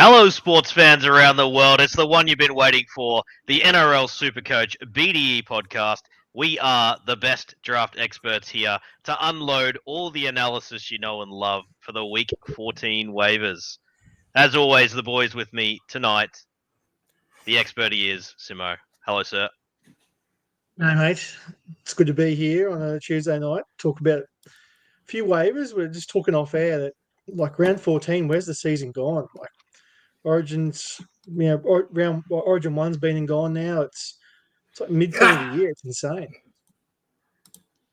Hello, sports fans around the world. It's the one you've been waiting for, the NRL SuperCoach BDE Podcast. We are the best draft experts here to unload all the analysis you know and love for the Week 14 waivers. As always, the boys with me tonight. The expert he is, Simo. Hello, sir. No, mate. It's good to be here on a Tuesday night. Talk about a few waivers. We're just talking off air that, like, round 14, where's the season gone? Like, Origin's, Origin 1's been and gone now. It's like midpoint of the year. It's insane.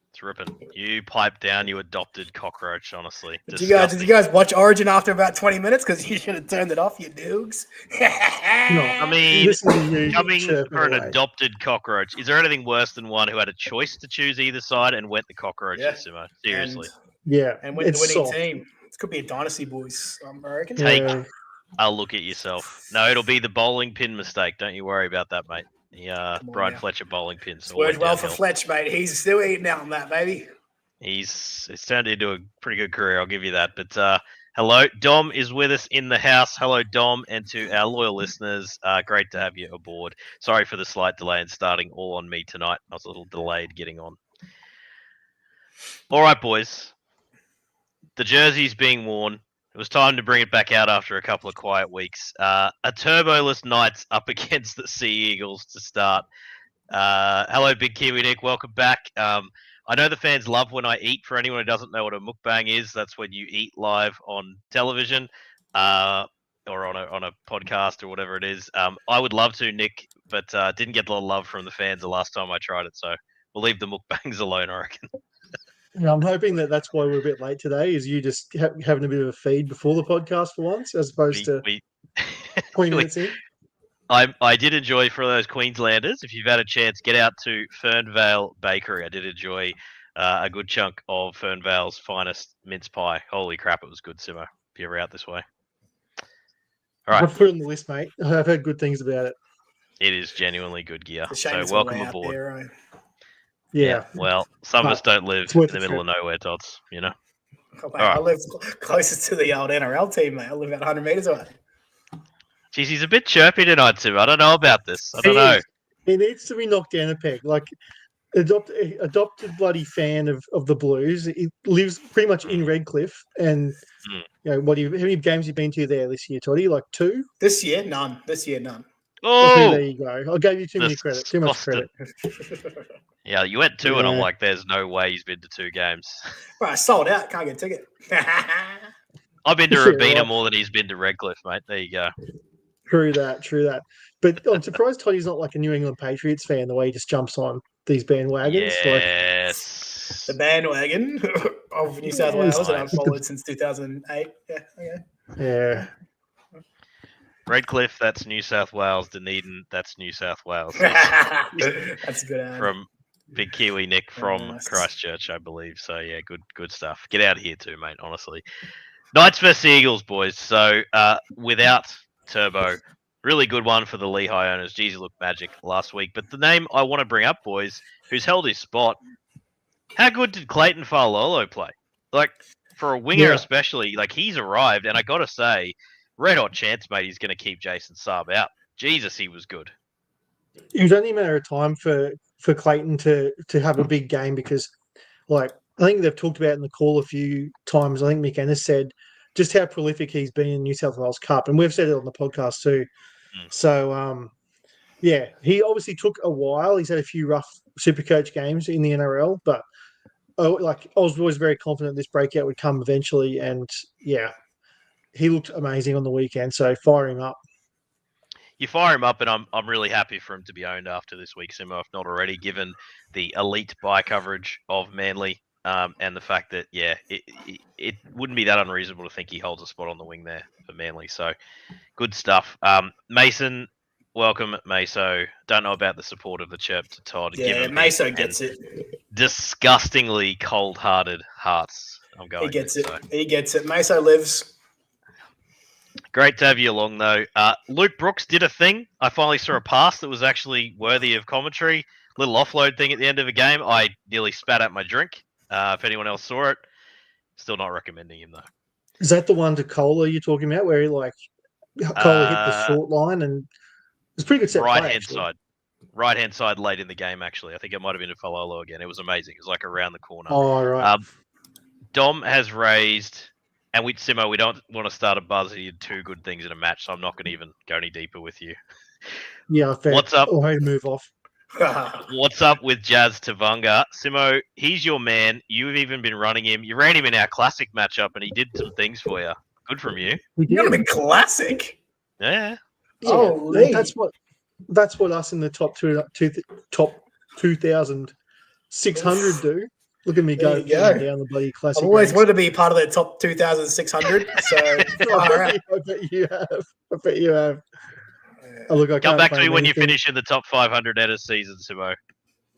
It's ripping. You pipe down, you adopted cockroach, honestly. Did you guys watch Origin after about 20 minutes? Because you should have turned it off, you doogs. No, I mean, coming for an away. adopted cockroach, is there anything worse than one who had a choice to choose either side and went the cockroach, Simo? Seriously. And went the winning soft. team. This could be a dynasty, boys. I reckon. Take a look at yourself. No, it'll be the bowling pin mistake. Don't you worry about that, mate. Brian Fletcher bowling pins. It's worked well for Fletch, mate. He's still eating out on that, baby. It's turned into a pretty good career, I'll give you that. But hello, Dom is with us in the house. Hello, Dom, and to our loyal listeners, great to have you aboard. Sorry for the slight delay in starting all on me tonight. I was a little delayed getting on. All right, boys. The jersey's being worn. It was time to bring it back out after a couple of quiet weeks. A turboless Knights up against the Sea Eagles to start. Hello, Big Kiwi Nick. Welcome back. I know the fans love when I eat. For anyone who doesn't know what a mukbang is, that's when you eat live on television or on a podcast or whatever it is. I would love to, Nick, but didn't get a lot of love from the fans the last time I tried it. So we'll leave the mukbangs alone, I reckon. Yeah, I'm hoping that's why we're a bit late today, is you just having a bit of a feed before the podcast for once, as opposed to 20 minutes in. I did enjoy, for those Queenslanders, if you've had a chance, get out to Fernvale Bakery. I did enjoy a good chunk of Fernvale's finest mince pie. Holy crap, it was good, Simo, if you're ever out this way. All right. I've put it on the list, mate. I've heard good things about it. It is genuinely good gear. So welcome aboard. There, right? Yeah. Well, some of us don't live in the middle of nowhere, Tots, you know? Oh, mate, I live closest to the old NRL team, mate. I live about 100 metres away. Jeez, he's a bit chirpy tonight, Tim. I don't know about this. I don't know. He needs to be knocked down a peg. Like, adopted bloody fan of the Blues. He lives pretty much in Redcliffe. And, how many games have you been to there this year, Toddy? Like 2? This year, none. Oh, there you go. I gave you too much credit. Yeah, you went 2 and I'm like, there's no way he's been to 2 games. Right, sold out. Can't get a ticket. I've been to Rabina more than he's been to Redcliffe, mate. There you go. True that. But I'm surprised Toddy's not like a New England Patriots fan, the way he just jumps on these bandwagons. Yes. The bandwagon of New South Wales that I've followed since 2008. Yeah, okay. Yeah. Redcliffe, that's New South Wales. Dunedin, that's New South Wales. That's a good ad. From Big Kiwi Nick from Christchurch, I believe. So, yeah, good stuff. Get out of here too, mate, honestly. Knights vs. Eagles, boys. So, without Turbo, really good one for the Lehigh owners. Geez, he looked magic last week. But the name I want to bring up, boys, who's held his spot, how good did Clayton Failolo play? Like, for a winger especially, like, he's arrived, and I got to say, red hot chance, mate, he's going to keep Jason Saab out. Jesus, he was good. It was only a matter of time for Clayton to have a big game because, like, I think they've talked about in the call a few times. I think Mick Ennis said just how prolific he's been in New South Wales Cup, and we've said it on the podcast too. So, he obviously took a while. He's had a few rough SuperCoach games in the NRL, but I was always very confident this breakout would come eventually, and he looked amazing on the weekend. So fire him up. You fire him up, and I'm really happy for him to be owned after this week, Simo, if not already, given the elite buy coverage of Manly and the fact that, it wouldn't be that unreasonable to think he holds a spot on the wing there for Manly. So good stuff. Mason, welcome, Meso. Don't know about the support of the chirp to Todd. Yeah, Meso gets it. Disgustingly cold-hearted hearts. I'm going. He gets it. He gets it. Meso lives. Great to have you along, though. Luke Brooks did a thing. I finally saw a pass that was actually worthy of commentary. Little offload thing at the end of a game. I nearly spat out my drink. If anyone else saw it, still not recommending him, though. Is that the one to Kohler you're talking about, where he Kohler hit the short line, and it was a pretty good set play, Right-hand actually. side. Right-hand side late in the game, actually. I think it might have been a Falolo again. It was amazing. It was like around the corner. Oh, right. Dom has raised, and Simo, we don't want to start a buzz. He did two good things in a match, so I'm not going to even go any deeper with you. Yeah, fair. What's up? Or to move off. What's up with Jazz Tavanga? Simo, he's your man. You've even been running him. You ran him in our classic matchup, and he did some things for you. Good from you. We You're did. gonna be classic. Yeah. Yeah, Holy. that's what us in the top 2,600 do. Look at me There go you go. down the bloody classic. I've always ranks. wanted to be part of the top 2,600. So I bet you have. I bet you have. Oh, look, I Come can't back to claim me when you anything. finish in the top 500 at a season, Simo.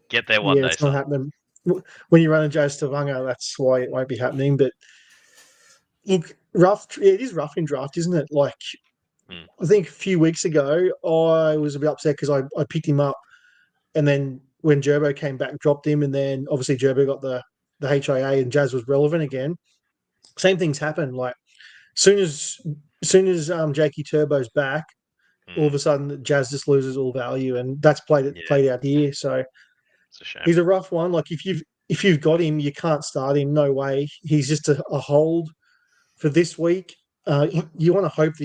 Get there one Yeah, day. it's not Son. happening. When you run a Jazz Tavanga, that's why it won't be happening. But look, rough. It is rough in draft, isn't it? Like, I think a few weeks ago, I was a bit upset because I picked him up, and then when Gerbo came back, dropped him, and then obviously Gerbo got the HIA, and Jazz was relevant again. Same things happen. Like, soon as Jakey Turbo's back, all of a sudden Jazz just loses all value, and that's played out here. So It's a shame. he's a rough one. Like, if you've got him, you can't start him. No way. He's just a hold for this week. You want to hope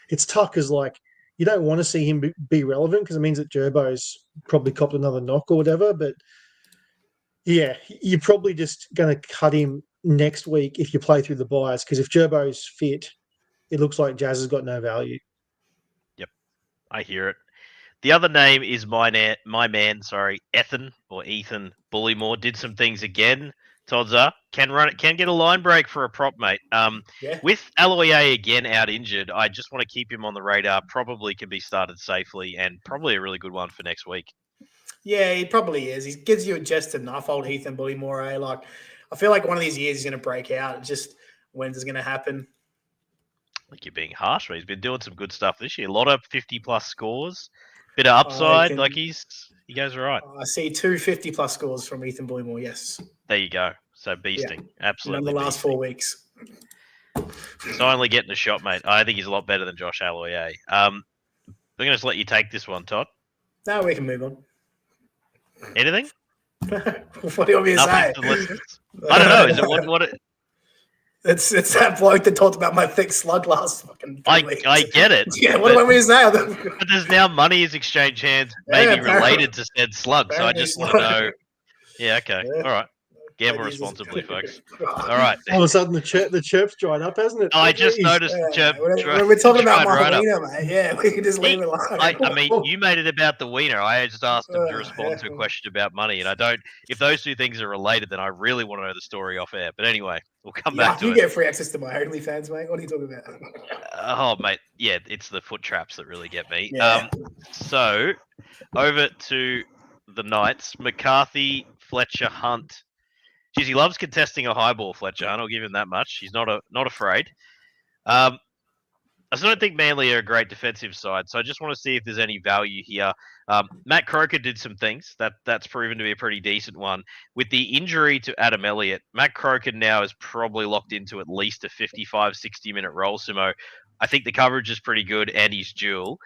it's tough because, like, you don't want to see him be relevant because it means that Gerbo's probably copped another knock or whatever. But yeah, you're probably just going to cut him next week if you play through the buys, because if Gerbo's fit, it looks like Jazz has got no value. I hear it. The other name is my man, Ethan Bullymore. Did some things again. Todza can get a line break for a prop, mate. With Aloye again out injured, I just want to keep him on the radar. Probably can be started safely, and probably a really good one for next week. Yeah, he probably is. He gives you just enough, old Heath and Bullymore. Like, I feel like one of these years he's going to break out. It's just when's it going to happen? I think you're being harsh, but he's been doing some good stuff this year. A lot of 50-plus scores, bit of upside. He goes right. I see 2 50-plus scores from Ethan Bullymore. Yes, there you go. So beasting, absolutely. In the last 4 weeks, so only getting a shot, mate. I think he's a lot better than Josh Aloye. I'm going to just let you take this one, Todd. No, we can move on. Anything? What do you want me to say? I don't know. Is it what it? It's that bloke that talked about my thick slug last fucking weeks. I get it. Yeah, what do you want me to say? But there's now money is exchange hands, maybe related to said slug. So I just want to know. Yeah, okay. Yeah. All right. Gamble responsibly, folks. All right. All of a sudden, the chirp's dried up, hasn't it? I just noticed the chirp. We're talking about my wiener, mate. Yeah, we can just leave it alone. I mean, you made it about the wiener. I just asked him to respond to a question about money, and I don't. If those two things are related, then I really want to know the story off air. But anyway, we'll come back to it. You get free access to my OnlyFans, mate. What are you talking about? Oh, mate. Yeah, it's the foot traps that really get me. Yeah. So, over to the Knights. McCarthy, Fletcher, Hunt. Geez, he loves contesting a high ball, Fletcher. I'll give him that much. He's not afraid. I still don't think Manly are a great defensive side, so I just want to see if there's any value here. Matt Croker did some things. That's proven to be a pretty decent one. With the injury to Adam Elliott, Matt Croker now is probably locked into at least a 55, 60-minute role, Simo. I think the coverage is pretty good, and he's dual.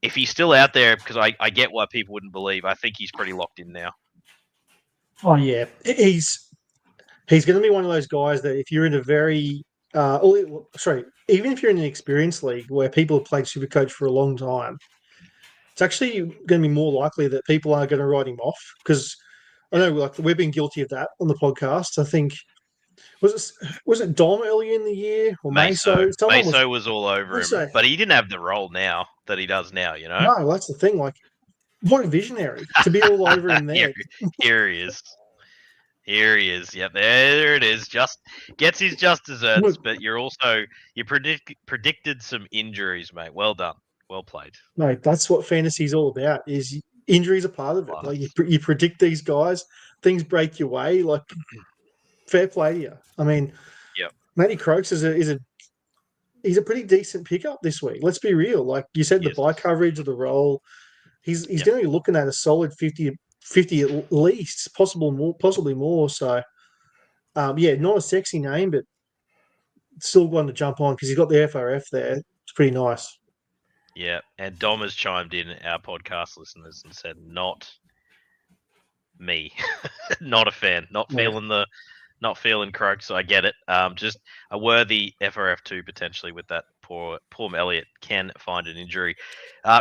If he's still out there, because I get why people wouldn't believe, I think he's pretty locked in now. Oh, yeah. He's going to be one of those guys that if you're in a even if you're in an experienced league where people have played SuperCoach for a long time, it's actually going to be more likely that people are going to write him off, because I know, like, we've been guilty of that on the podcast. I think was it Dom earlier in the year or Meso? Meso was all over him, but he didn't have the role now that he does now. You know, no, that's the thing. Like, what a vivisionary to be all over him there. Here he is. Here he is. Yep, there it is. Just gets his just desserts, but you predicted some injuries, mate. Well done. Well played. Mate, that's what fantasy's all about. Is injuries are part of it. Like, you predict these guys, things break your way. Like, fair play to you. I mean, Matty Croaks is a pretty decent pickup this week. Let's be real. Like you said, the buy coverage of the role, he's going to be looking at a solid 50 at least, possibly more. So, not a sexy name, but still one to jump on because he's got the FRF there. It's pretty nice. Yeah, and Dom has chimed in, our podcast listeners, and said, "Not me, not a fan, not Yeah. feeling Croaks." So I get it. Just a worthy FRF2 potentially with that poor Elliott can find an injury.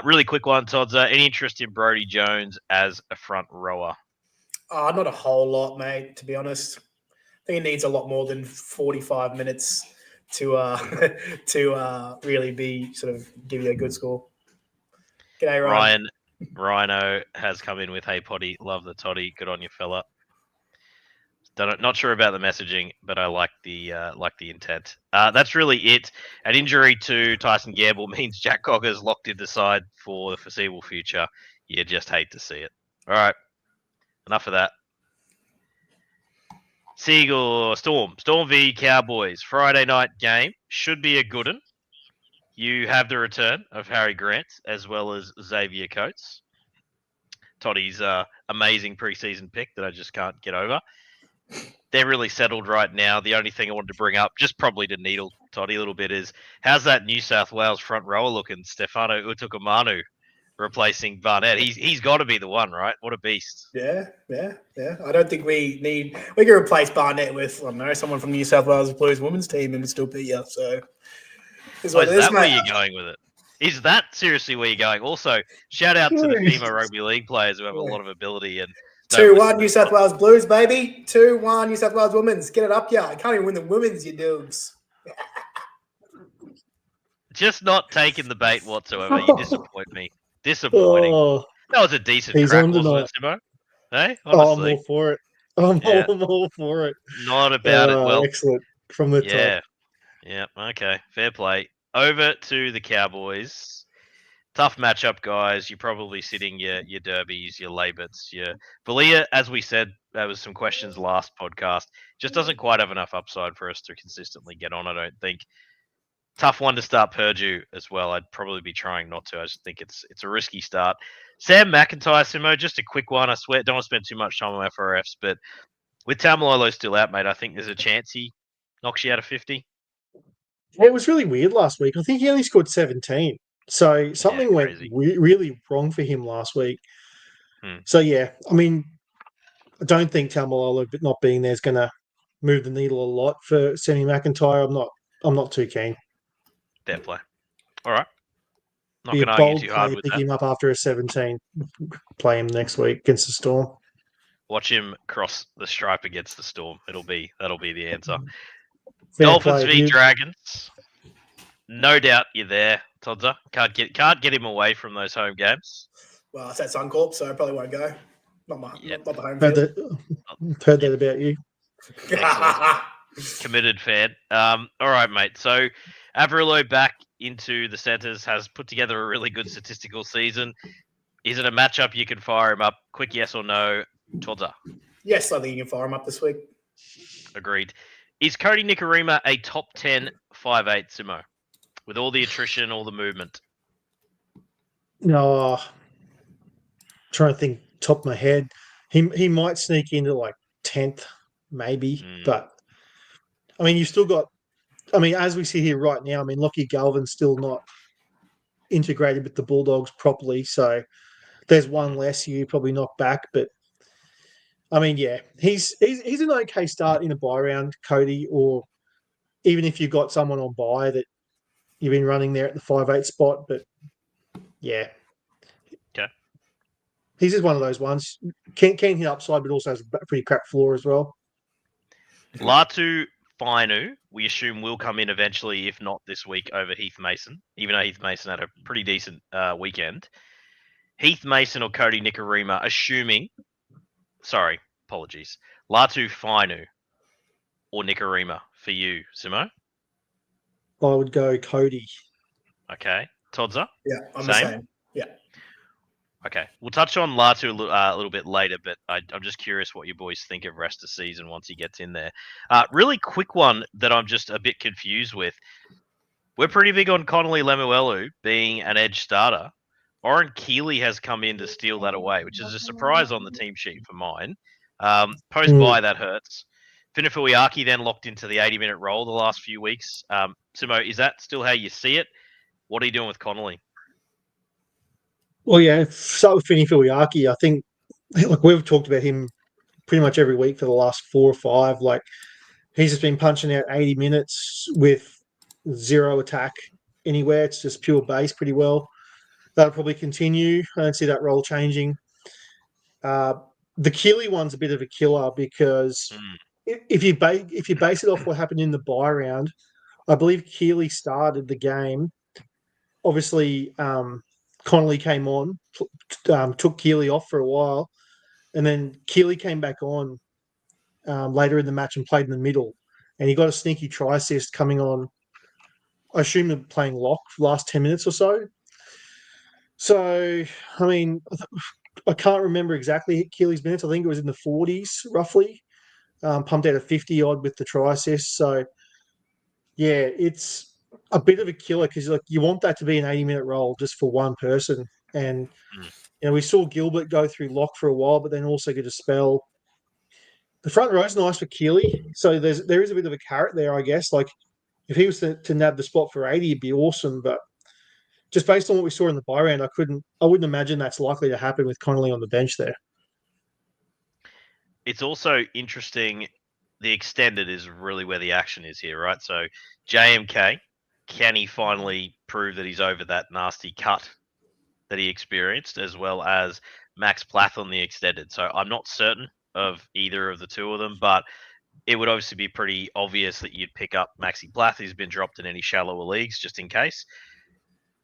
Really quick one, Todd's. Any interest in Brodie Jones as a front rower? Not a whole lot, mate, to be honest. I think he needs a lot more than 45 minutes to really be sort of give you a good score. G'day, Ryan. Rhino has come in with, "Hey Potty, love the toddy. Good on you, fella." Not sure about the messaging, but I like the intent. That's really it. An injury to Tyson Gamble means Jack Cogger's locked in the side for the foreseeable future. You just hate to see it. All right, enough of that. Storm v Cowboys Friday night game should be a good one. You have the return of Harry Grant as well as Xavier Coates. Toddy's amazing preseason pick that I just can't get over. They're really settled right now. The only thing I wanted to bring up, just probably to needle Toddy a little bit, is how's that New South Wales front rower looking? Stefano Utoikamanu replacing Barnett. He's got to be the one, right? What a beast. Yeah. I don't think we can replace Barnett with, I don't know, someone from New South Wales Blues women's team and still beat you. So is that where you're going with it? Is that seriously where you're going? Also, shout out to the FEMA rugby league players who have a lot of ability and 2-1 New South Wales Blues, baby. 2-1 New South Wales Women's. Get it up, yeah. I can't even win the women's, you dudes. Just not taking the bait whatsoever. You disappoint me. Disappointing. That was a decent crack, wasn't it, Simo? Hey, honestly. I'm all for it. I'm all for it. Not about it. Well, excellent from the top. Yeah. Okay. Fair play. Over to the Cowboys. Tough matchup, guys. You're probably sitting your Derbies, your Labots, your Valia. As we said, there was some questions last podcast. Just doesn't quite have enough upside for us to consistently get on, I don't think. Tough one to start Purdue as well. I'd probably be trying not to. I just think it's a risky start. Sam McIntyre, Simo, just a quick one. I swear, don't want to spend too much time on FRFs, but with Tamalolo still out, mate, I think there's a chance he knocks you out of 50. It was really weird last week. I think he only scored 17. So something went really wrong for him last week. So, yeah, I mean, I don't think Tamalolo not being there is going to move the needle a lot for Sammy McIntyre. I'm not too keen. Fair play. All right. Not going to argue too hard with pick that. him up after a 17. Play him next week against the Storm. Watch him cross the stripe against the Storm. That'll be the answer. Fair Dolphins play, v Dragons. No doubt you're there, Todza. Can't get him away from those home games. Well, it's at Suncorp, so I probably won't go. Not the home field. Heard that about you. Committed fan. All right, mate. So Averillo back into the centres, has put together a really good statistical season. Is it a matchup you can fire him up? Quick yes or no, Todza? Yes, I think you can fire him up this week. Agreed. Is Cody Nikorima a top 10 5'8", Simo? With all the attrition, all the movement? No. Trying to think top of my head. He might sneak into like 10th, maybe. But, I mean, you've still got... I mean, as we see here right now, I mean, Lockie Galvin's still not integrated with the Bulldogs properly. So, there's one less you probably knock back. But, I mean, yeah, he's an okay start in a bye round, Cody, or even if you've got someone on bye that you've been running there at the 5'8" spot. But, yeah. Okay. He's just one of those ones. Can hit upside, but also has a pretty crap floor as well. Latu Fainu, we assume, will come in eventually, if not this week, over Heath Mason, even though Heath Mason had a pretty decent weekend. Heath Mason or Cody Nikorima, apologies. Latu Fainu or Nikorima for you, Simo? I would go Cody. Okay. Todza? Yeah, I'm the same. Yeah. Okay. We'll touch on Latu a little bit later, but I'm just curious what you boys think of rest of season once he gets in there. Really quick one that I'm just a bit confused with. We're pretty big on Connolly Lemuelu being an edge starter. Oren Keeley has come in to steal that away, which is a surprise on the team sheet for mine. Post-bye, that hurts. Finafuiaki then locked into the 80-minute role the last few weeks. Simo, is that still how you see it? What are you doing with Connolly? Well, yeah, start with Fini Filiaki. I think, like, we've talked about him pretty much every week for the last 4 or 5. Like, he's just been punching out 80 minutes with zero attack anywhere. It's just pure base pretty well. That'll probably continue. I don't see that role changing. The Keely one's a bit of a killer because if you base it off what happened in the bye round, I believe Keely started the game. Obviously, Connolly came on, took Keely off for a while, and then Keely came back on later in the match and played in the middle, and he got a sneaky try assist coming on. I assume they're playing lock for the last 10 minutes or so. So, I mean, I can't remember exactly Keely's minutes. I think it was in the 40s, roughly. Pumped out a 50-odd with the try assist. So, yeah, it's a bit of a killer because like you want that to be an 80-minute role just for one person. And, we saw Gilbert go through lock for a while, but then also get a spell. The front row's nice for Keely. So there is a bit of a carrot there, I guess. Like, if he was to nab the spot for 80, it'd be awesome. But just based on what we saw in the bye round, I wouldn't imagine that's likely to happen with Connolly on the bench there. It's also interesting. The extended is really where the action is here, right? So JMK, can he finally prove that he's over that nasty cut that he experienced, as well as Max Plath on the extended? So I'm not certain of either of the two of them, but it would obviously be pretty obvious that you'd pick up Maxi Plath, who's been dropped in any shallower leagues, just in case.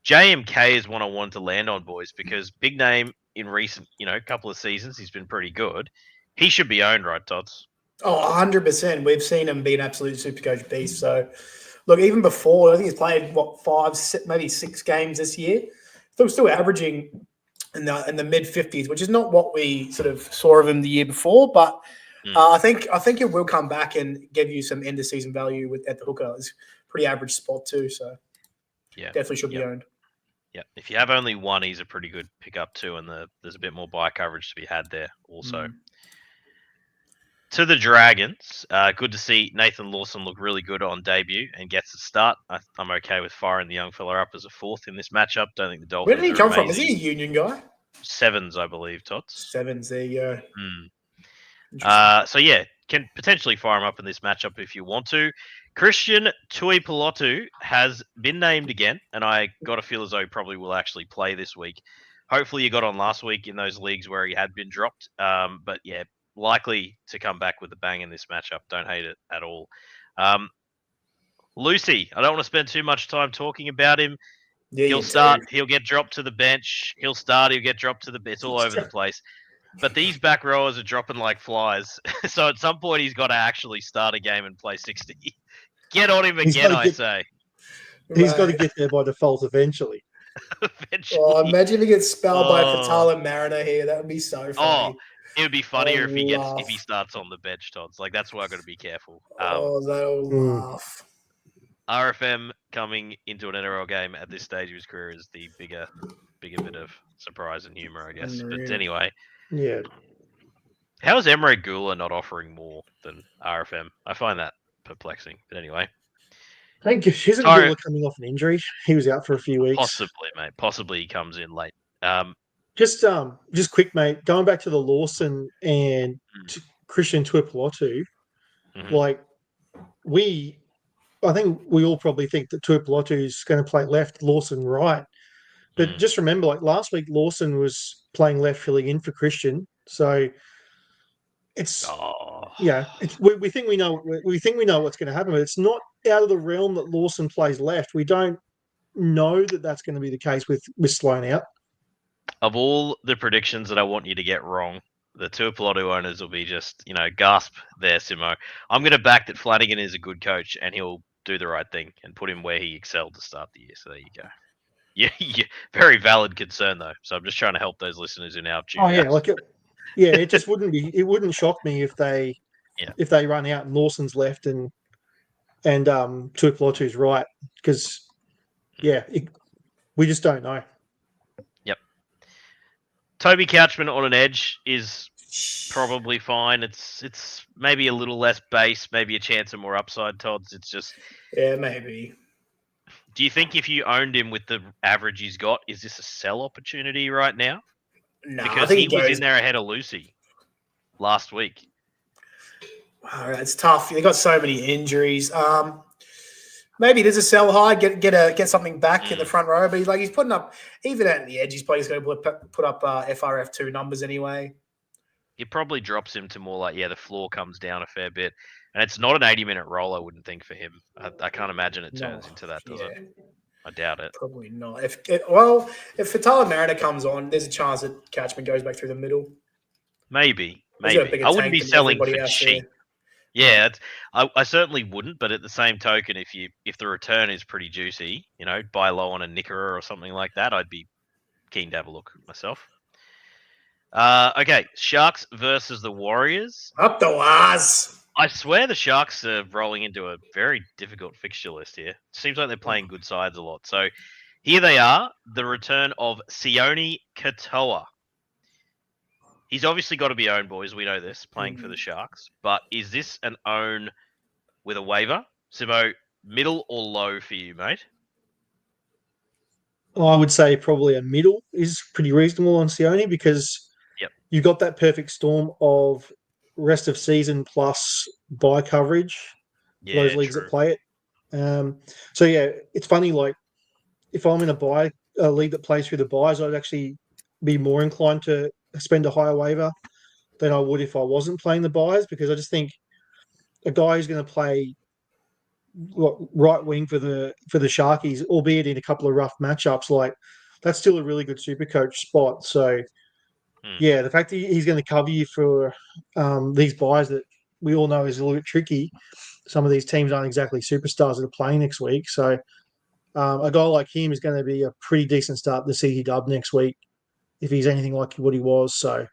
JMK is one I wanted to land on, boys, because big name in recent, couple of seasons, he's been pretty good. He should be owned, right, Tots? Oh, 100%. We've seen him be an absolute SuperCoach beast. So, look, even before, I think he's played, 5, maybe 6 games this year. Still averaging in the mid-50s, which is not what we sort of saw of him the year before. But I think it will come back and give you some end-of-season value at the hooker. It's a pretty average spot too. So, yeah, definitely should be owned. Yeah, if you have only one, he's a pretty good pickup too, and there's a bit more buy coverage to be had there also. To the Dragons, good to see Nathan Lawson look really good on debut and gets a start. I'm okay with firing the young fella up as a 4th in this matchup. Don't think the Dolphins. Where did he come from? Is he a Union guy? 7s, I believe, Tots. 7s, there you go. So yeah, can potentially fire him up in this matchup if you want to. Christian Tuipulotu has been named again, and I got a feel as though he probably will actually play this week. Hopefully, he got on last week in those leagues where he had been dropped. But yeah, likely to come back with a bang in this matchup. Don't hate it at all. Lucy, I don't want to spend too much time talking about him. Yeah, he'll start. He'll get dropped to the bench. He'll start. He'll get dropped to the bench. It's all over the place. But these back rowers are dropping like flies. So at some point, he's got to actually start a game and play 60. Get on him again, I say. He's got to get there by default eventually. Oh, imagine if he gets spelled by Fatala Mariner here. That would be so funny. It would be funnier if he starts on the bench, Todd. Like, that's why I've got to be careful. That'll laugh. RFM coming into an NRL game at this stage of his career is the bigger bit of surprise and humour, I guess. But anyway. Yeah. How is Emre Gula not offering more than RFM? I find that perplexing. But anyway. I think isn't Gula coming off an injury? He was out for a few weeks. Possibly, mate. Possibly he comes in late. Just quick, mate. Going back to the Lawson and Christian Tuipulotu, I think we all probably think that Tuipulotu is going to play left, Lawson right. But just remember, like last week, Lawson was playing left, filling in for Christian. So it's we think we know what's going to happen, but it's not out of the realm that Lawson plays left. We don't know that that's going to be the case with Sloan out. Of all the predictions that I want you to get wrong, the Tuipulotu owners will be just, gasp there, Simo. I'm going to back that Flanagan is a good coach and he'll do the right thing and put him where he excelled to start the year. So there you go. Yeah, very valid concern though. So I'm just trying to help those listeners who now tune out. It just wouldn't shock me if they run out and Lawson's left and Tuipulotu's right because we just don't know. Yep. Toby Couchman on an edge is probably fine. It's maybe a little less base, maybe a chance of more upside, Tods. It's just maybe. Do you think if you owned him with the average he's got, is this a sell opportunity right now? No, I Because think he was in there ahead of Lucy last week. It's tough. They got so many injuries. Maybe there's a sell high, get something back in the front row. But he's putting up, even at the edge, he's probably going to put up FRF2 numbers anyway. It probably drops him to more like, the floor comes down a fair bit. And it's not an 80-minute roll, I wouldn't think, for him. I can't imagine it turns into that, does it? I doubt it. Probably not. If Fatala Mariner comes on, there's a chance that Catchman goes back through the middle. Maybe. I wouldn't be selling for cheap. Yeah, I certainly wouldn't. But at the same token, if the return is pretty juicy, buy low on a Nickera or something like that, I'd be keen to have a look myself. Okay, Sharks versus the Warriors. Up the Waz. I swear the Sharks are rolling into a very difficult fixture list here. Seems like they're playing good sides a lot. So here they are, the return of Sione Katoa. He's obviously got to be owned, boys. We know this, playing for the Sharks. But is this an own with a waiver? Simo, middle or low for you, mate? I would say probably a middle is pretty reasonable on Sione because you've got that perfect storm of rest of season plus buy coverage for those leagues that play it. So it's funny. Like if I'm in a league that plays through the buys, I'd actually be more inclined to spend a higher waiver than I would if I wasn't playing the buys, because I just think a guy who's going to play right wing for the Sharkies, albeit in a couple of rough matchups, like that's still a really good SuperCoach spot. So. Yeah, the fact that he's going to cover you for these buys that we all know is a little bit tricky. Some of these teams aren't exactly superstars that are playing next week. So a guy like him is going to be a pretty decent start to the CT Dub next week if he's anything like what he was. So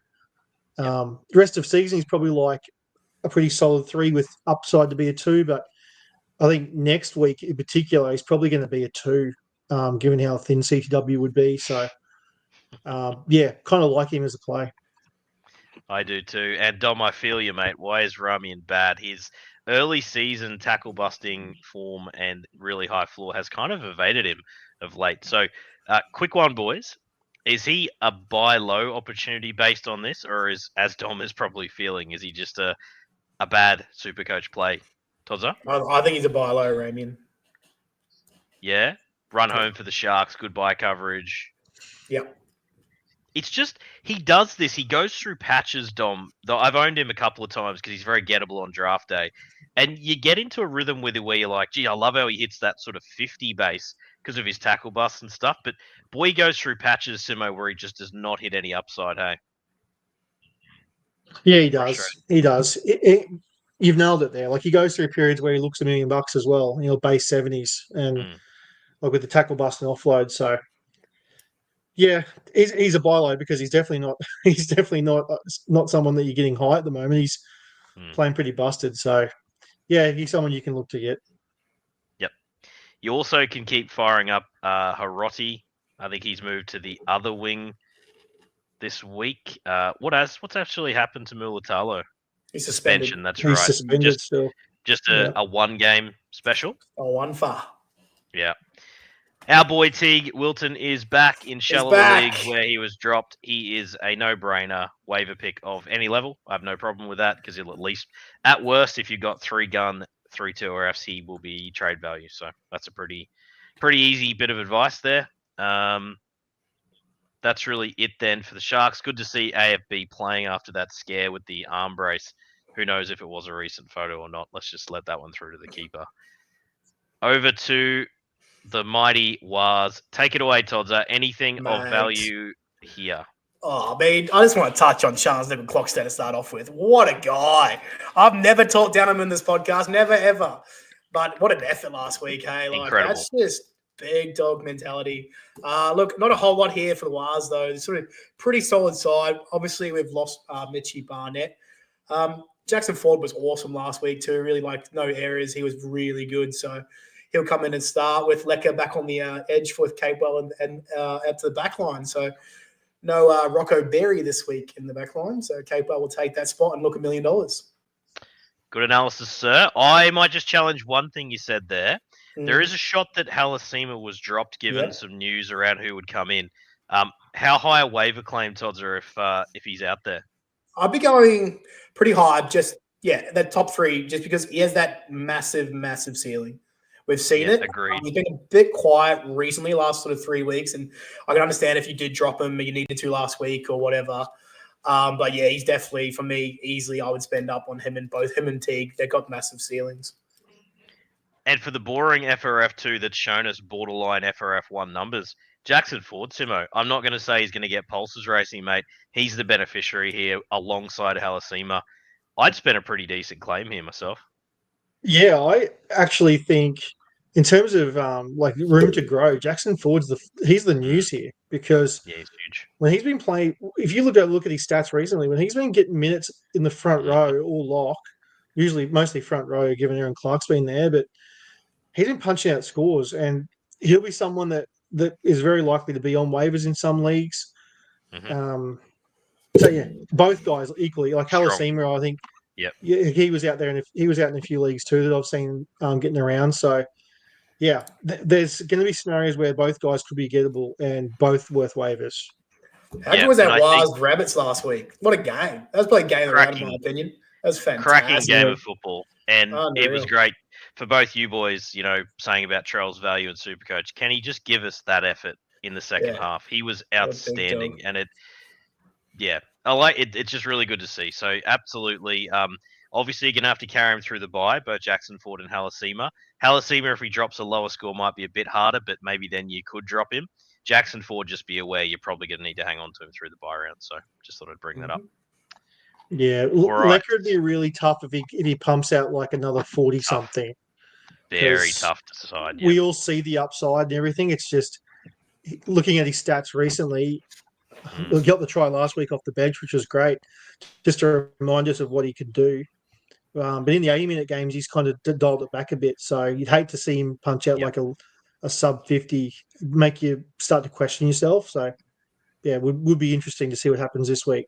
the rest of season, he's probably like a pretty solid 3 with upside to be a 2. But I think next week in particular, he's probably going to be a 2, given how thin CTW would be. So... kind of like him as a play. I do too. And Dom, I feel you, mate. Why is Ramian bad? His early season tackle busting form and really high floor has kind of evaded him of late. So, quick one, boys. Is he a buy low opportunity based on this, or as Dom is probably feeling, is he just a bad SuperCoach play? Tozza? I think he's a buy low, Ramian. Yeah? Run home for the Sharks, good buy coverage. Yep. It's just, he does this. He goes through patches, Dom. Though I've owned him a couple of times because he's very gettable on draft day. And you get into a rhythm with it where you're like, gee, I love how he hits that sort of 50 base because of his tackle busts and stuff. But boy, he goes through patches, Simo, where he just does not hit any upside, hey? Yeah, he does. He does. You've nailed it there. Like he goes through periods where he looks $1 million as well. Base 70s and like with the tackle bust and offload. So yeah, he's a buy low because he's definitely not someone that you're getting high at the moment. He's playing pretty busted. So yeah, he's someone you can look to get. Yep. You also can keep firing up Hiroti. I think he's moved to the other wing this week. What's actually happened to Mulatalo? He's suspended. Suspension, that's he's right. Suspended still. Just a one-game special. A one far. Yeah. Our boy Teague Wilton is back in shallower leagues where he was dropped. He is a no-brainer waiver pick of any level. I have no problem with that because he'll at least, at worst, if you've got 3-gun, 3-2 or Fs, he will be trade value. So that's a pretty easy bit of advice there. That's really it then for the Sharks. Good to see AFB playing after that scare with the arm brace. Who knows if it was a recent photo or not. Let's just let that one through to the keeper. Over to the mighty Waz. Take it away, Todza. Anything of value here? Oh, I just want to touch on Charles Niven Clockstead to start off with. What a guy. I've never talked down him in this podcast. Never, ever. But what an effort last week, hey? Like, incredible. That's just big dog mentality. Look, not a whole lot here for the Waz, though. It's sort of pretty solid side. Obviously, we've lost Mitchie Barnett. Jackson Ford was awesome last week, too. Really, no errors. He was really good. So he'll come in and start with Lecker back on the edge with Capewell and out to the back line. So no Rocco Berry this week in the back line. So Capewell will take that spot and look $1 million. Good analysis, sir. I might just challenge one thing you said there. There is a shot that Halasima was dropped, given some news around who would come in. How high a waiver claim, Tods, are if he's out there? I'd be going pretty hard. That top three, just because he has that massive, massive ceiling. We've seen it. Agreed. He's been a bit quiet recently, last sort of 3 weeks, and I can understand if you did drop him, you needed to last week or whatever. But yeah, he's definitely, for me, easily I would spend up on him, and both him and Teague. They've got massive ceilings. And for the boring FRF2 that's shown us borderline FRF1 numbers, Jackson Ford, Simo, I'm not going to say he's going to get pulses racing, mate. He's the beneficiary here alongside Halasima. I'd spend a pretty decent claim here myself. Yeah, I actually think in terms of room to grow, Jackson Ford's he's the news here, because he's huge. When he's been playing, if you look at his stats recently, when he's been getting minutes in the front row or lock, usually mostly front row, given Aaron Clark's been there, but he's been punching out scores, and he'll be someone that is very likely to be on waivers in some leagues. So yeah, both guys equally. Like Halasima, I think. Yeah, he was out there, and he was out in a few leagues too that I've seen getting around. So yeah, there's going to be scenarios where both guys could be gettable and both worth waivers. How good was that Waz Rabbits last week? What a game! That was probably a game of the round, in my opinion. That was fantastic. Cracking game of football, and it was great for both you boys. You know, saying about Trell's value in Supercoach. Can he just give us that effort in the second half? He was outstanding, and I like it. It's just really good to see. So absolutely. Obviously, you're going to have to carry him through the bye, both Jackson Ford and Halasima. Halasima, if he drops a lower score, might be a bit harder, but maybe then you could drop him. Jackson Ford, just be aware you're probably going to need to hang on to him through the bye round. So just thought I'd bring that up. Yeah, Lecker would be really tough if he pumps out like another 40-something. Very tough to decide. We all see the upside and everything. It's just looking at his stats recently. He got the try last week off the bench, which was great, just to remind us of what he could do. But in the 80-minute games, he's kind of dialed it back a bit. So you'd hate to see him punch out like a sub 50, make you start to question yourself. So yeah, would be interesting to see what happens this week.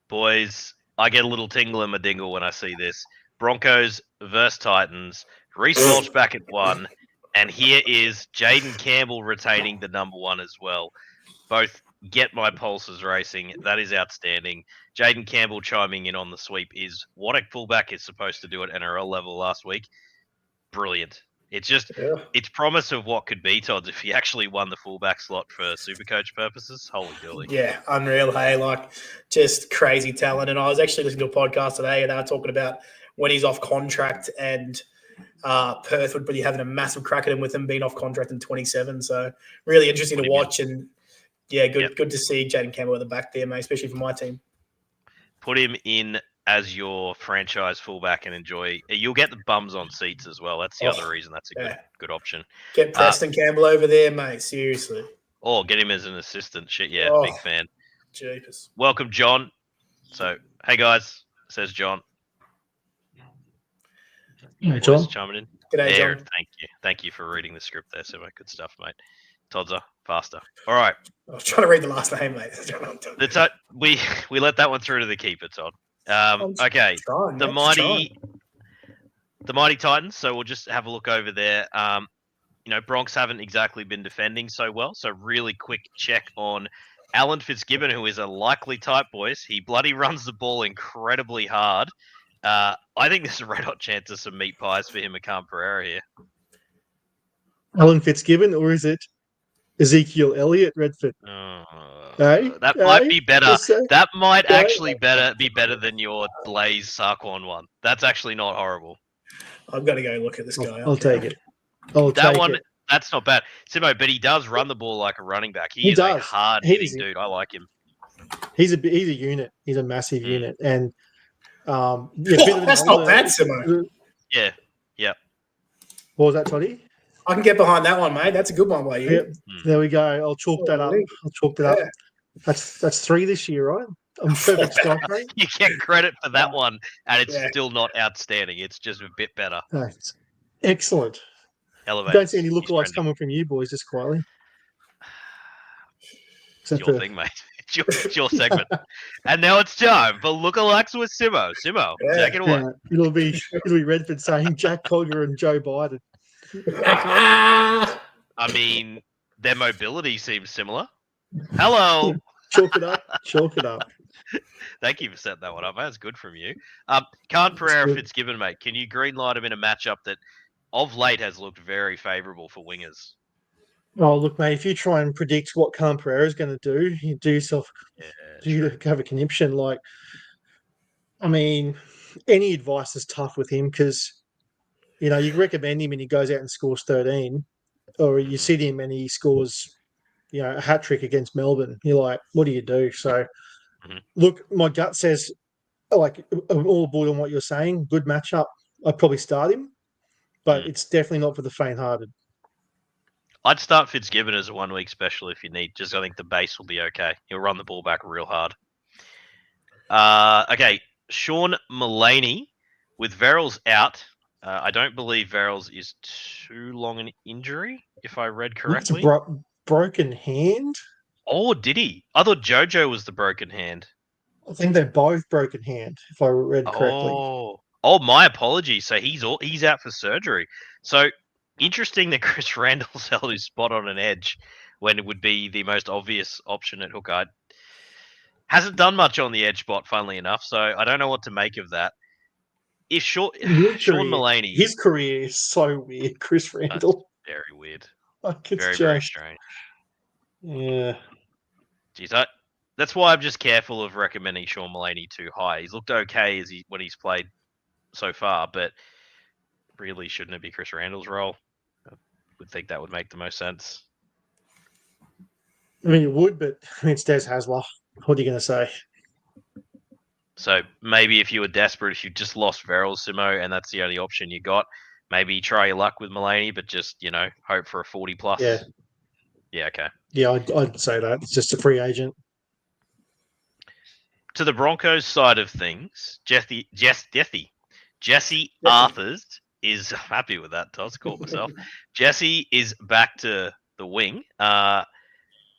Boys, I get a little tingle in my dingle when I see this. Broncos versus Titans. Reece Walsh back at 1. And here is Jaden Campbell retaining the number 1 as well. Both get my pulses racing. That is outstanding. Jaden Campbell chiming in on the sweep is what a fullback is supposed to do at NRL level last week. Brilliant. It's just, it's promise of what could be, Todd, if he actually won the fullback slot for Supercoach purposes. Holy moly. Yeah, unreal. Hey, just crazy talent. And I was actually listening to a podcast today, and they were talking about when he's off contract, and Perth would be having a massive crack at him with him being off contract in 27. So really interesting to watch. And yeah, good to see Jaden Campbell at the back there, mate, especially for my team. Put him in as your franchise fullback and enjoy. You'll get the bums on seats as well. That's the other reason that's a good option. Get Preston Campbell over there, mate. Seriously. Or get him as an assistant. Shit, big fan. Jeepers. Welcome, John. So, hey guys, says John. Hey, John. Chiming in. G'day, John. Thank you for reading the script there, so good stuff, mate. Todzer, faster. All right. I was trying to read the last name, mate. We let that one through to the keeper, Todd. Okay. The mighty Titans. So we'll just have a look over there. Bronx haven't exactly been defending so well. So really quick check on Alan Fitzgibbon, who is a likely type, boys. He bloody runs the ball incredibly hard. I think there's a red hot chance of some meat pies for him at Pereira here. Alan Fitzgibbon, or is it Ezekiel Elliott Redford? That might be better. That might actually be better than your Blaze Sarquan one. That's actually not horrible. I've got to go look at this guy. I'll take it. That's not bad. Simo, but he does run the ball like a running back. He is a hard-hitting dude. I like him. He's a unit. He's a massive unit. And that's not bad, Simo. Yeah. What was that, Toddy? I can get behind that one, mate. That's a good one by you. Yep. There we go. I'll chalk that up. That's 3 this year, right? I'm perfect strike rate. You get credit for that one, and it's still not outstanding. It's just a bit better. That's excellent. Elevate. Don't see any lookalikes coming from you boys, just quietly. It's your thing, mate. It's your segment. And now it's time for lookalikes with Simo. Simo, take it away. Yeah, it'll be Redford saying Jack Cogger and Joe Biden. I mean, their mobility seems similar. Hello. Chalk it up. Chalk it up. Thank you for setting that one up. That's good from you. Can't Pereira good. Fitzgibbon, mate. Can you greenlight him in a matchup that of late has looked very favourable for wingers? Oh, look, mate, if you try and predict what Khan Pereira is going to do, you do yourself have a conniption. Like, I mean, any advice is tough with him because, you recommend him and he goes out and scores 13, or you sit him and he scores, a hat trick against Melbourne. You're like, what do you do? So, look, my gut says, like, I'm all aboard on what you're saying. Good matchup. I'd probably start him, but it's definitely not for the faint-hearted. I'd start Fitzgibbon as a 1 week special if you need. Just I think the base will be okay. He'll run the ball back real hard. Okay, Sean Mullaney with Verrills out. I don't believe Verrills is too long an injury, if I read correctly. Broken hand? Oh, did he? I thought Jojo was the broken hand. I think they're both broken hand, if I read correctly. Oh, my apologies. So he's out for surgery. So interesting that Chris Randall's held his spot on an edge when it would be the most obvious option at hooker. Hasn't done much on the edge spot, funnily enough, so I don't know what to make of that. If Sean Mullaney... His career is so weird, Chris Randall. Very weird. Like, very strange. Yeah. Jeez, that's why I'm just careful of recommending Sean Mullaney too high. He's looked okay when he's played so far, but really shouldn't it be Chris Randall's role? I would think that would make the most sense. I mean, it would, but it's Des Hasler. What are you going to say? So maybe if you were desperate, if you just lost Verrills, Simo, and that's the only option you got, maybe try your luck with Mullaney, but just, hope for a 40 plus. Yeah. Yeah, okay. Yeah, I'd say that. It's just a free agent. To the Broncos side of things, Jesse Arthurs is happy with that. Todd's caught myself. Jesse is back to the wing.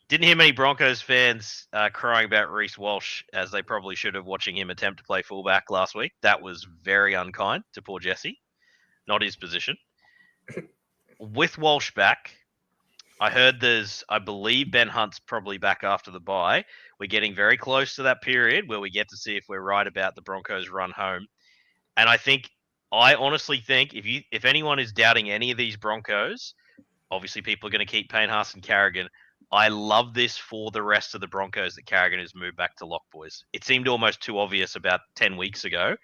Didn't hear many Broncos fans crying about Reece Walsh, as they probably should have, watching him attempt to play fullback last week. That was very unkind to poor Jesse. Not his position. With Walsh back, I heard I believe Ben Hunt's probably back after the bye. We're getting very close to that period where we get to see if we're right about the Broncos run home. And I honestly think if anyone is doubting any of these Broncos, obviously people are going to keep Payne-Haas and Carrigan. I love this for the rest of the Broncos that Carrigan has moved back to lock, boys. It seemed almost too obvious about 10 weeks ago.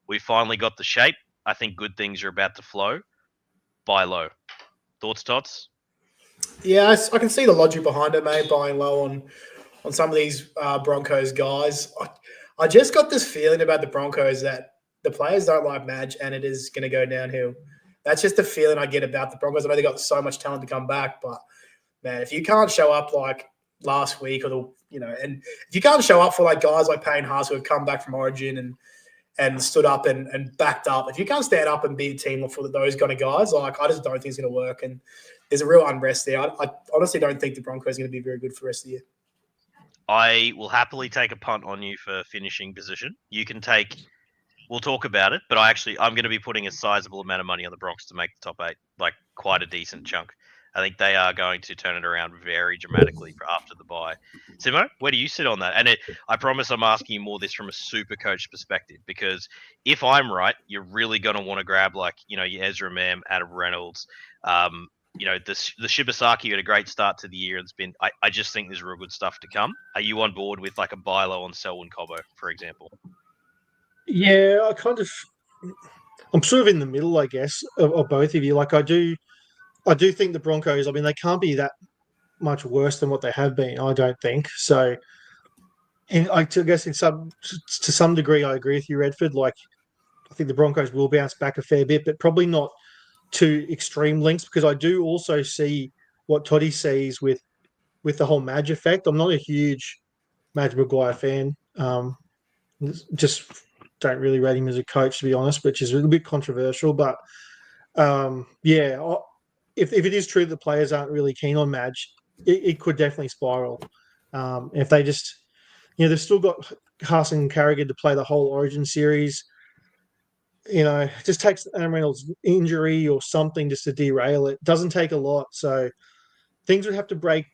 We finally got the shape. I think good things are about to flow. Buy low. Thoughts, Tots? Yeah, I can see the logic behind it, mate, buying low on some of these Broncos guys. I just got this feeling about the Broncos that the players don't like Madge and it is going to go downhill. That's just the feeling I get about the Broncos. I know they got so much talent to come back, but man, if you can't show up like last week and if you can't show up for like guys like Payne-Haas who have come back from Origin and stood up and backed up, if you can't stand up and be a team for those kind of guys, like I just don't think it's going to work. And there's a real unrest there. I honestly don't think the Broncos are going to be very good for the rest of the year. I will happily take a punt on you for finishing position. You can we'll talk about it, but I'm going to be putting a sizable amount of money on the Bronx to make the top 8, like quite a decent chunk. I think they are going to turn it around very dramatically after the bye. Simo, where do you sit on that? And I promise I'm asking you more this from a super coach perspective, because if I'm right, you're really going to want to grab your Ezra Mam, Adam Reynolds, the Shibasaki had a great start to the year. I just think there's real good stuff to come. Are you on board with like a buy low on Selwyn Cobbo, for example? Yeah, I'm sort of in the middle, I guess, of both of you. Like I do think the Broncos, I mean, they can't be that much worse than what they have been, I don't think. So, and I guess to some degree, I agree with you, Redford. Like, I think the Broncos will bounce back a fair bit, but probably not to extreme lengths, because I do also see what Toddy sees with the whole Madge effect. I'm not a huge Madge Maguire fan. Just don't really rate him as a coach, to be honest, which is a little bit controversial. But, if it is true that the players aren't really keen on Madge, it could definitely spiral. If they just they've still got Carson and Carrigan to play the whole Origin series. It just takes Aaron Reynolds' injury or something just to derail it. Doesn't take a lot. So things would have to break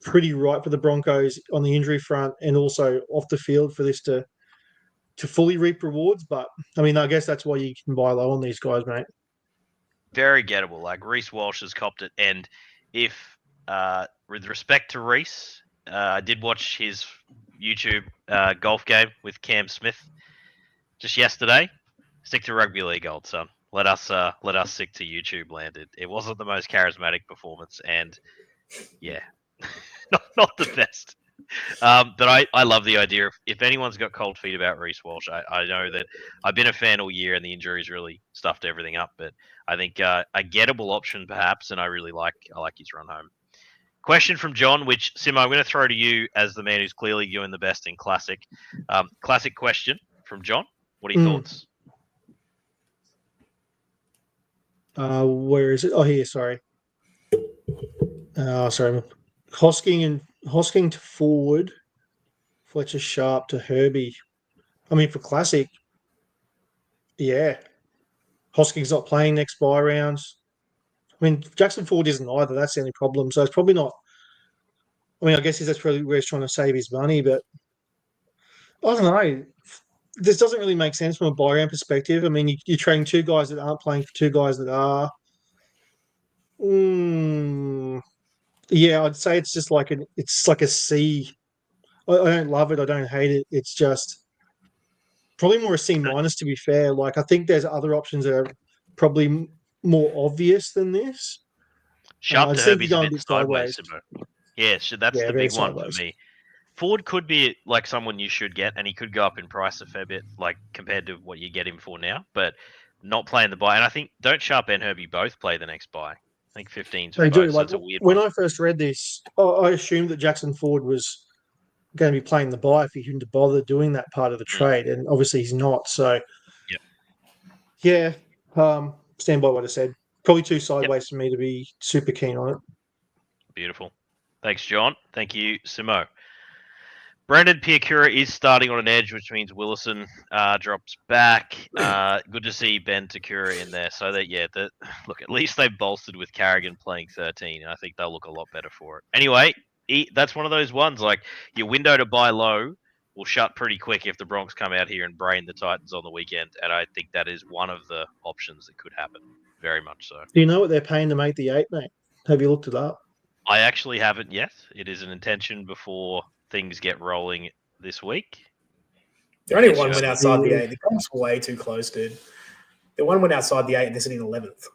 pretty right for the Broncos on the injury front and also off the field for this to fully reap rewards. But, I guess that's why you can buy low on these guys, mate. Very gettable. Like Reece Walsh has copped it. And if, with respect to Reece, I did watch his YouTube golf game with Cam Smith just yesterday. Stick to rugby league, old son. Let us stick to YouTube land. It wasn't the most charismatic performance, and yeah, not the best. But I love the idea. If anyone's got cold feet about Reece Walsh, I know that I've been a fan all year, and the injuries really stuffed everything up. But I think a gettable option perhaps, and I like his run home. Question from John, which Simo, I'm going to throw to you as the man who's clearly doing the best in classic. Classic question from John. What are your thoughts? Where is it? Oh, here. Sorry. Sorry. Hosking to forward. Fletcher Sharp to Herbie. For classic, yeah. Hosking's not playing next bye rounds. Jackson Ford isn't either. That's the only problem. So it's probably not. I guess that's probably where he's trying to save his money, but I don't know. This doesn't really make sense from a buy round perspective. You're trading two guys that aren't playing for two guys that are. Yeah, I'd say it's just like a C. I don't love it. I don't hate it. It's just probably more a C minus, to be fair. Like, I think there's other options that are probably more obvious than this. Sharp to Herbie's a bit sideways. Yeah, so that's the big one for me. Ford could be like someone you should get, and he could go up in price a fair bit, like compared to what you get him for now, but not playing the buy. And I think don't Sharp and Herbie both play the next buy. I think 15s. They do. So it's a weird when one. I first read this, I assumed that Jackson Ford was going to be playing the buy if he couldn't bother doing that part of the trade, and obviously he's not. So, yeah, stand by what I said. Probably too sideways for me to be super keen on it. Beautiful. Thanks, John. Thank you, Simo. Brandon Piakura is starting on an edge, which means Willison drops back. Good to see Ben Takura in there. So that look, at least they bolstered with Carrigan playing 13, and I think they'll look a lot better for it. Anyway, that's one of those ones. Like, your window to buy low will shut pretty quick if the Bronx come out here and brain the Titans on the weekend, and I think that is one of the options that could happen. Very much so. Do you know what they're paying to make the 8, mate? Have you looked it up? I actually haven't yet. It is an intention before things get rolling this week. The only one went outside the 8. The comps were way too close, dude. The one went outside the 8 and they're sitting 11th.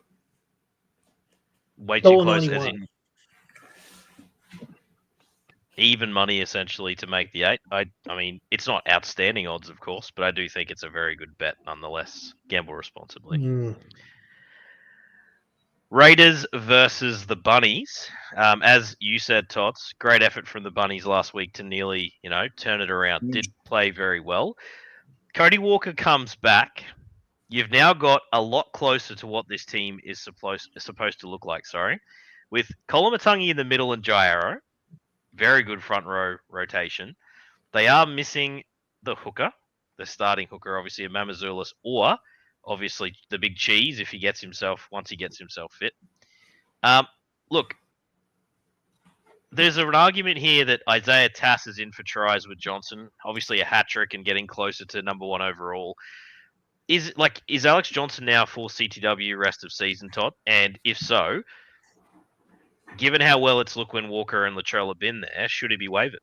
Way too close, as in even money, essentially, to make the 8. I mean, it's not outstanding odds, of course, but I do think it's a very good bet nonetheless. Gamble responsibly. Raiders versus the Bunnies. As you said, Tots, great effort from the Bunnies last week to nearly, turn it around. Did play very well. Cody Walker comes back. You've now got a lot closer to what this team is supposed to look like, with Kolomatangi in the middle and Jairo. Very good front row rotation. They are missing the hooker, the starting hooker, obviously, of Mamazoulis, or obviously the big cheese once he gets himself fit. Look, there's an argument here that Isaiah Tass is in for tries with Johnson. Obviously a hat trick and getting closer to number 1 overall. Is Alex Johnson now for CTW rest of season, Todd? And if so, given how well it's looked when Walker and Latrell have been there, should he be waived?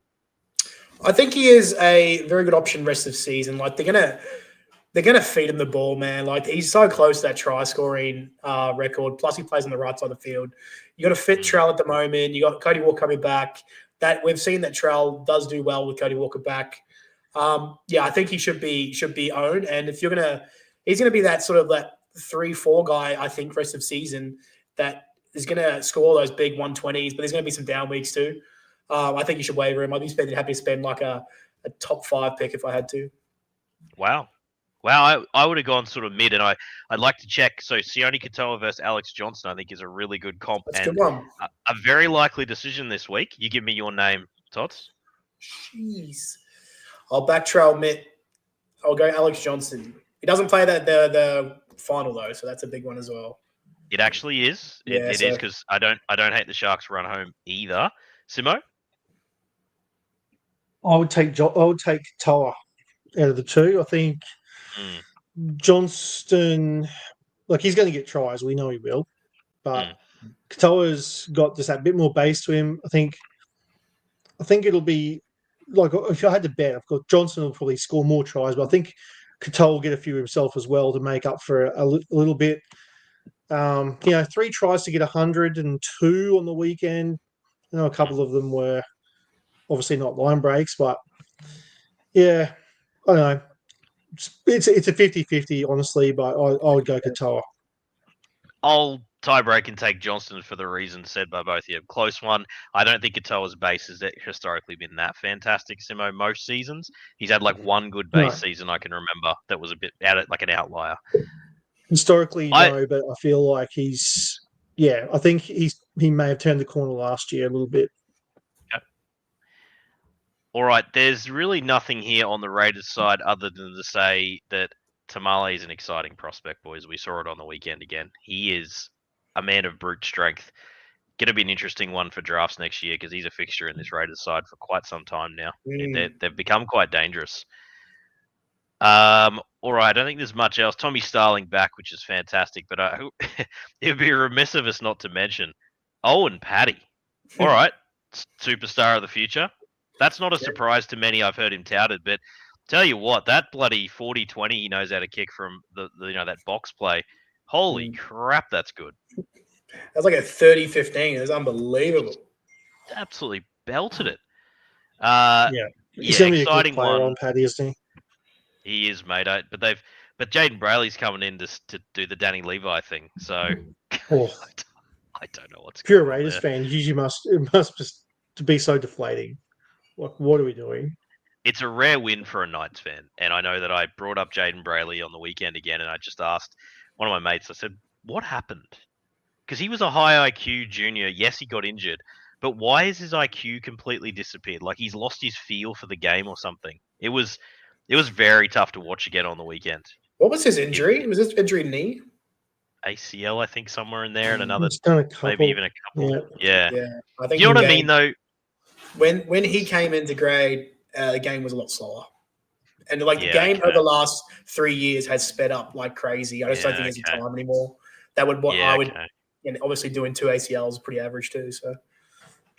I think he is a very good option rest of season. Like, they're gonna feed him the ball, man. Like, he's so close to that try scoring record. Plus, he plays on the right side of the field. You got a fit Trell at the moment. You got Cody Walker coming back. That we've seen that Trell does do well with Cody Walker back. I think he should be owned. And if he's gonna be that sort of that 3-4 guy, I think, rest of season that is gonna score those big 120s. But there's gonna be some down weeks too. I think you should waiver him. I'd be happy to spend like a top 5 pick if I had to. Wow, I would have gone sort of mid, and I'd like to check. So Sione Katoa versus Alex Johnson, I think, is a really good comp. That's and a good one. A very likely decision this week. You give me your name, Tots. Jeez. I'll back trail Mitt. I'll go Alex Johnson. He doesn't play the final though, so that's a big one as well. It actually is. It is because I don't hate the Sharks run home either. Simo? I would take Toa out of the two. I think Johnston, like he's going to get tries. We know he will, but Katoa's got just that bit more base to him. I think it'll be like if I had to bet, I've got Johnson will probably score more tries, but I think Katoa will get a few himself as well to make up for a little bit. 3 tries to get 102 on the weekend. A couple of them were obviously not line breaks, but yeah, I don't know. It's a 50-50, honestly, but I would go Katoa. I'll tie break and take Johnston for the reasons said by both of you. Close one. I don't think Katoa's base has historically been that fantastic, Simo, most seasons. He's had like one good base season I can remember that was a bit like an outlier. Historically, no, but I feel like I think he may have turned the corner last year a little bit. Okay. All right, there's really nothing here on the Raiders side other than to say that Tamale is an exciting prospect, boys. We saw it on the weekend again. He is a man of brute strength. Going to be an interesting one for drafts next year because he's a fixture in this Raiders side for quite some time now. They've become quite dangerous. All right, I don't think there's much else. Tommy Starling back, which is fantastic, but it would be remiss of us not to mention Owen Paddy. All right, superstar of the future. That's not a surprise to many. I've heard him touted, but tell you what, that bloody 40-20 he knows how to kick from the that box play. Holy crap, that's good. That's like a 30-15. It was unbelievable. Absolutely belted it. He's going to be exciting a good player one. on Paddy, isn't he? He is, mate. But Jaden Brayley's coming in to do the Danny Levi thing. So I don't know what's. If you're a Raiders fan, it must just to be so deflating. Like, what are we doing? It's a rare win for a Knights fan, and I know that I brought up Jaden Brayley on the weekend again, and I just asked one of my mates. I said, "What happened?" Because he was a high IQ junior. Yes, he got injured, but why has his IQ completely disappeared? Like he's lost his feel for the game or something. It was very tough to watch again on the weekend. What was his injury? Was his injury knee? ACL, I think, somewhere in there, and another, maybe even a couple. Yeah. I think you know what I mean, though? When he came into grade, the game was a lot slower. And the game over the last 3 years has sped up like crazy. I just don't think there's time anymore. That would and obviously doing 2 ACLs is pretty average too. So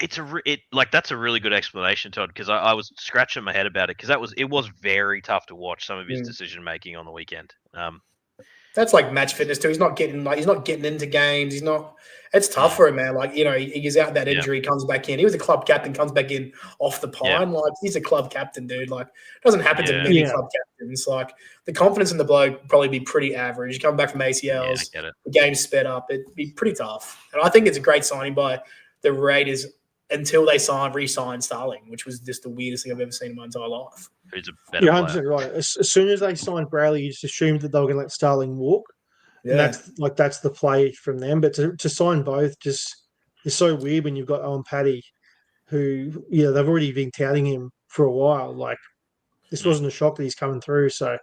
that's a really good explanation, Todd, because I was scratching my head about it because it was very tough to watch some of his decision making on the weekend. That's like match fitness too. He's not getting into games. It's tough for him, man. Like, he gets out that injury, comes back in. He was a club captain, comes back in off the pine. Like, he's a club captain, dude. Like, it doesn't happen to many club captains. Like, the confidence in the bloke probably be pretty average. You come back from ACLs, the game's sped up. It'd be pretty tough. And I think it's a great signing by the Raiders until they re-signed Starling, which was just the weirdest thing I've ever seen in my entire life. Who's a better player. 100% right. As soon as they signed Brayley, you just assumed that they were going to let Starling walk. Yeah. And that's the play from them. But to sign both just is so weird when you've got Owen Paddy, who they've already been touting him for a while. Like, this wasn't a shock that he's coming through. So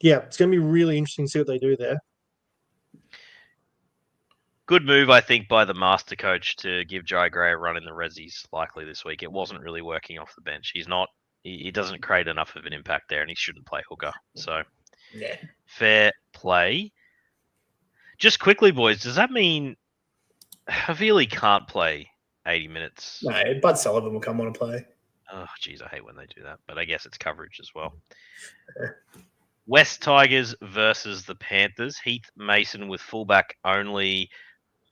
it's going to be really interesting to see what they do there. Good move, I think, by the master coach to give Jai Gray a run in the Rezzies likely this week. It wasn't really working off the bench. He doesn't create enough of an impact there, and he shouldn't play hooker. So, fair play. Just quickly, boys, does that mean Havili can't play 80 minutes? No, Bud Sullivan will come on and play. Oh, geez, I hate when they do that. But I guess it's coverage as well. West Tigers versus the Panthers. Heath Mason with fullback only.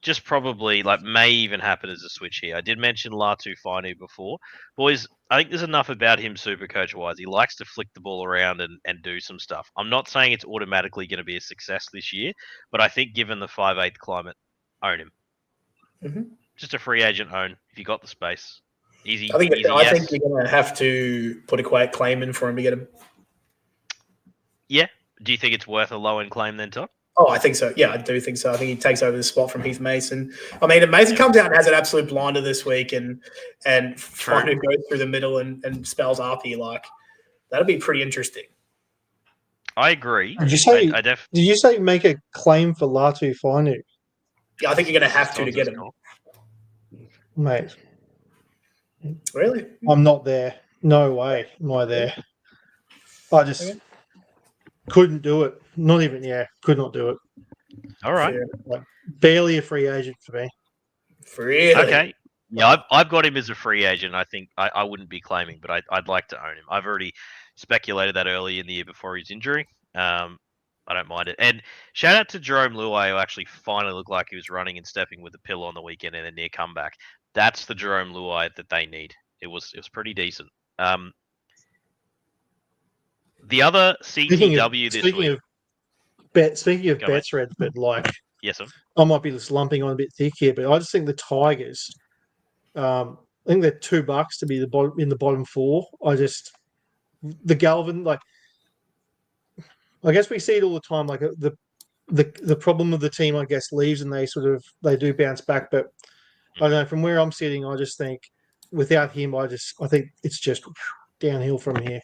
Just probably may even happen as a switch here. I did mention Latu Fainu before. Boys, I think there's enough about him Supercoach wise. He likes to flick the ball around and do some stuff. I'm not saying it's automatically going to be a success this year, but I think given the 5'8" climate, own him. Mm-hmm. Just a free agent own if you got the space. Easy. I think you're going to have to put a claim in for him to get him. Yeah. Do you think it's worth a low-end claim then, Todd? Oh, I think so. Yeah, I do think so. I think he takes over the spot from Heath Mason. I mean, if Mason comes out and has an absolute blinder this week and Fainu goes through the middle and spells RP, That'll be pretty interesting. I agree. Did you say? I Did you say make a claim for Latu Fainu, Yeah, I think you're going to have to get him. mate? Really? I'm not there. No way am I there. I just couldn't do it. Not even, could not do it. All right. Yeah. Like, barely a free agent for me. Really? Okay. Yeah, I've got him as a free agent. I think I wouldn't be claiming, but I'd like to own him. I've already speculated that early in the year before his injury. I don't mind it. And shout out to Jerome Luai, who actually finally looked like he was running and stepping with the pillow on the weekend in a near comeback. That's the Jerome Luai that they need. It was pretty decent. The other CTW this week. Speaking of Go, mate. bets, Redford, like, Yes, sir. I might be just lumping on a bit thick here, but I just think the Tigers, I think they're $2 to be in the bottom four. The Galvin, like, I guess we see it all the time. Like the problem of the team, I guess, leaves and they do bounce back. But I don't know. From where I'm sitting, I just think without him, I think it's just downhill from here.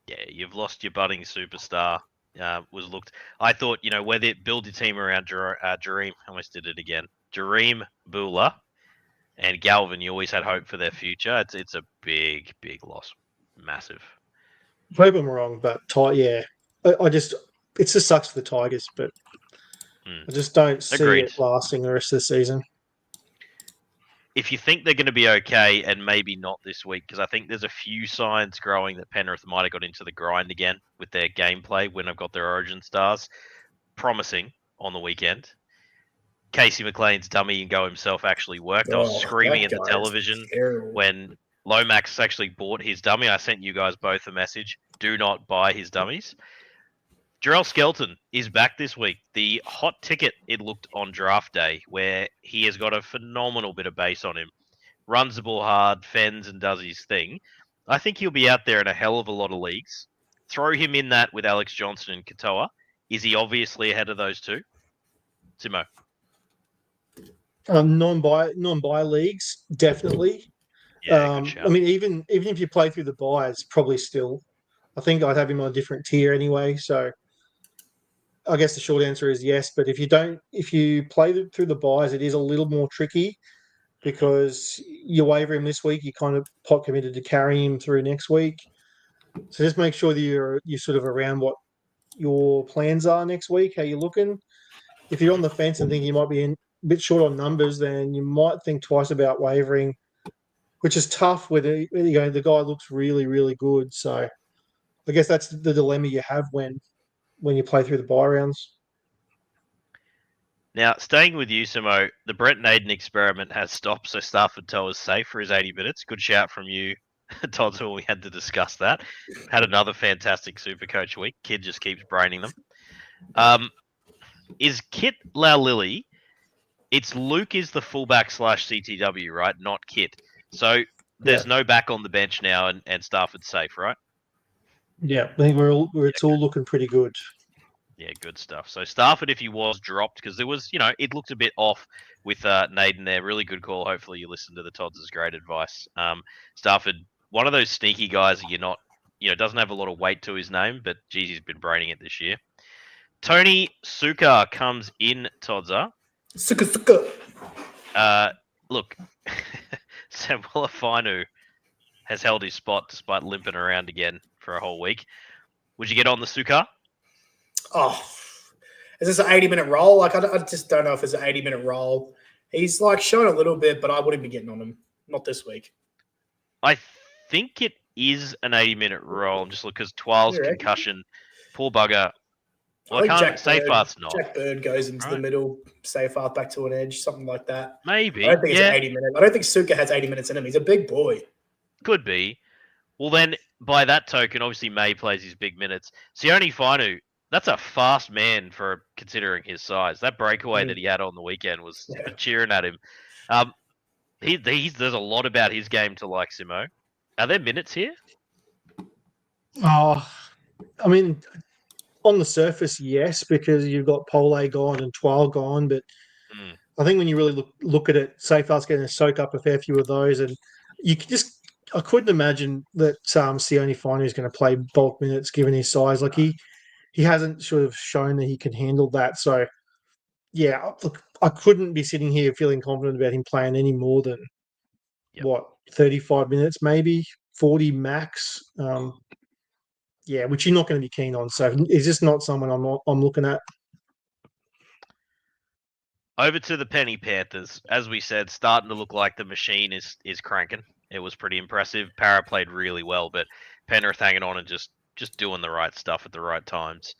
Yeah, you've lost your budding superstar. I thought, whether build your team around Jareem, I almost did it again. Jareem Bula and Galvin, you always had hope for their future. It's a big, big loss. Massive. Maybe I'm wrong, but it just sucks for the Tigers, but I just don't see it lasting the rest of the season. If you think they're going to be okay, and maybe not this week, because I think there's a few signs growing that Penrith might have got into the grind again with their gameplay when they've got their origin stars. Promising on the weekend. Casey McLean's dummy and go himself actually worked. I was screaming at the television when Lomax actually bought his dummy. I sent you guys both a message. Do not buy his dummies. Jarrell Skelton is back this week. The hot ticket, it looked on draft day, where he has got a phenomenal bit of base on him. Runs the ball hard, fends and does his thing. I think he'll be out there in a hell of a lot of leagues. Throw him in that with Alex Johnson and Katoa. Is he obviously ahead of those two? Simo? Non-buy leagues, definitely. Yeah, good shout. I mean, even if you play through the buys, probably still. I think I'd have him on a different tier anyway. So I guess the short answer is yes. But if you play through the buys, it is a little more tricky because you waiver him this week, you kind of pot committed to carry him through next week. So just make sure that you're sort of around what your plans are next week, how you're looking. If you're on the fence and think you might be a bit short on numbers, then you might think twice about wavering, which is tough with the guy looks really, really good. So I guess that's the dilemma you have when you play through the buy rounds. Now, staying with you, Simo, the Brent Naden experiment has stopped, so Stafford Toe is safe for his 80 minutes. Good shout from you, Todd, when we had to discuss that. Had another fantastic SuperCoach week. Kid just keeps braining them. Is Kit Laulili, it's Luke is the fullback / CTW, right? Not Kit. So there's no back on the bench now and Stafford's safe, right? Yeah, I think it's all looking pretty good. Yeah, good stuff. So Stafford, if he was dropped, because there was, it looked a bit off with Naden there. Really good call. Hopefully you listen to the Todd's great advice. Stafford, one of those sneaky guys that you're not, doesn't have a lot of weight to his name, but geez, he's been braining it this year. Tony Suka comes in, Todza. Suka. Look, Samuela Fainu has held his spot despite limping around again for a whole week. Would you get on the Suka? Oh, is this an 80-minute roll? Like, I just don't know if it's an 80-minute roll. He's like shown a little bit, but I wouldn't be getting on him. Not this week. I think it is an 80-minute roll. I'm just looking because 12's concussion. Poor bugger. Well, I can't. Seyfarth's not. Jack Bird goes into the middle. Seyfarth back to an edge, something like that. Maybe. I don't think it's an 80 minute. I don't think Suka has 80 minutes in him. He's a big boy. Could be. Well, then, by that token, obviously May plays his big minutes. Sione Fainu, that's a fast man for considering his size. That breakaway that he had on the weekend was cheering at him. There's a lot about his game to like, Simo. Are there minutes here? Oh, I mean, on the surface, yes, because you've got Pole gone and Twile gone. But I think when you really look at it, Seyfarth's going to soak up a fair few of those. And you can just, I couldn't imagine that Sione Finu is going to play bulk minutes given his size. Like he hasn't sort of shown that he can handle that. So yeah, look, I couldn't be sitting here feeling confident about him playing any more than Yep. 35 minutes, maybe 40 max. Yeah, which you're not going to be keen on. So is this not someone I'm looking at? Over to the Penny Panthers. As we said, starting to look like the machine is cranking. It was pretty impressive. Para played really well, but Penrith hanging on and just doing the right stuff at the right times.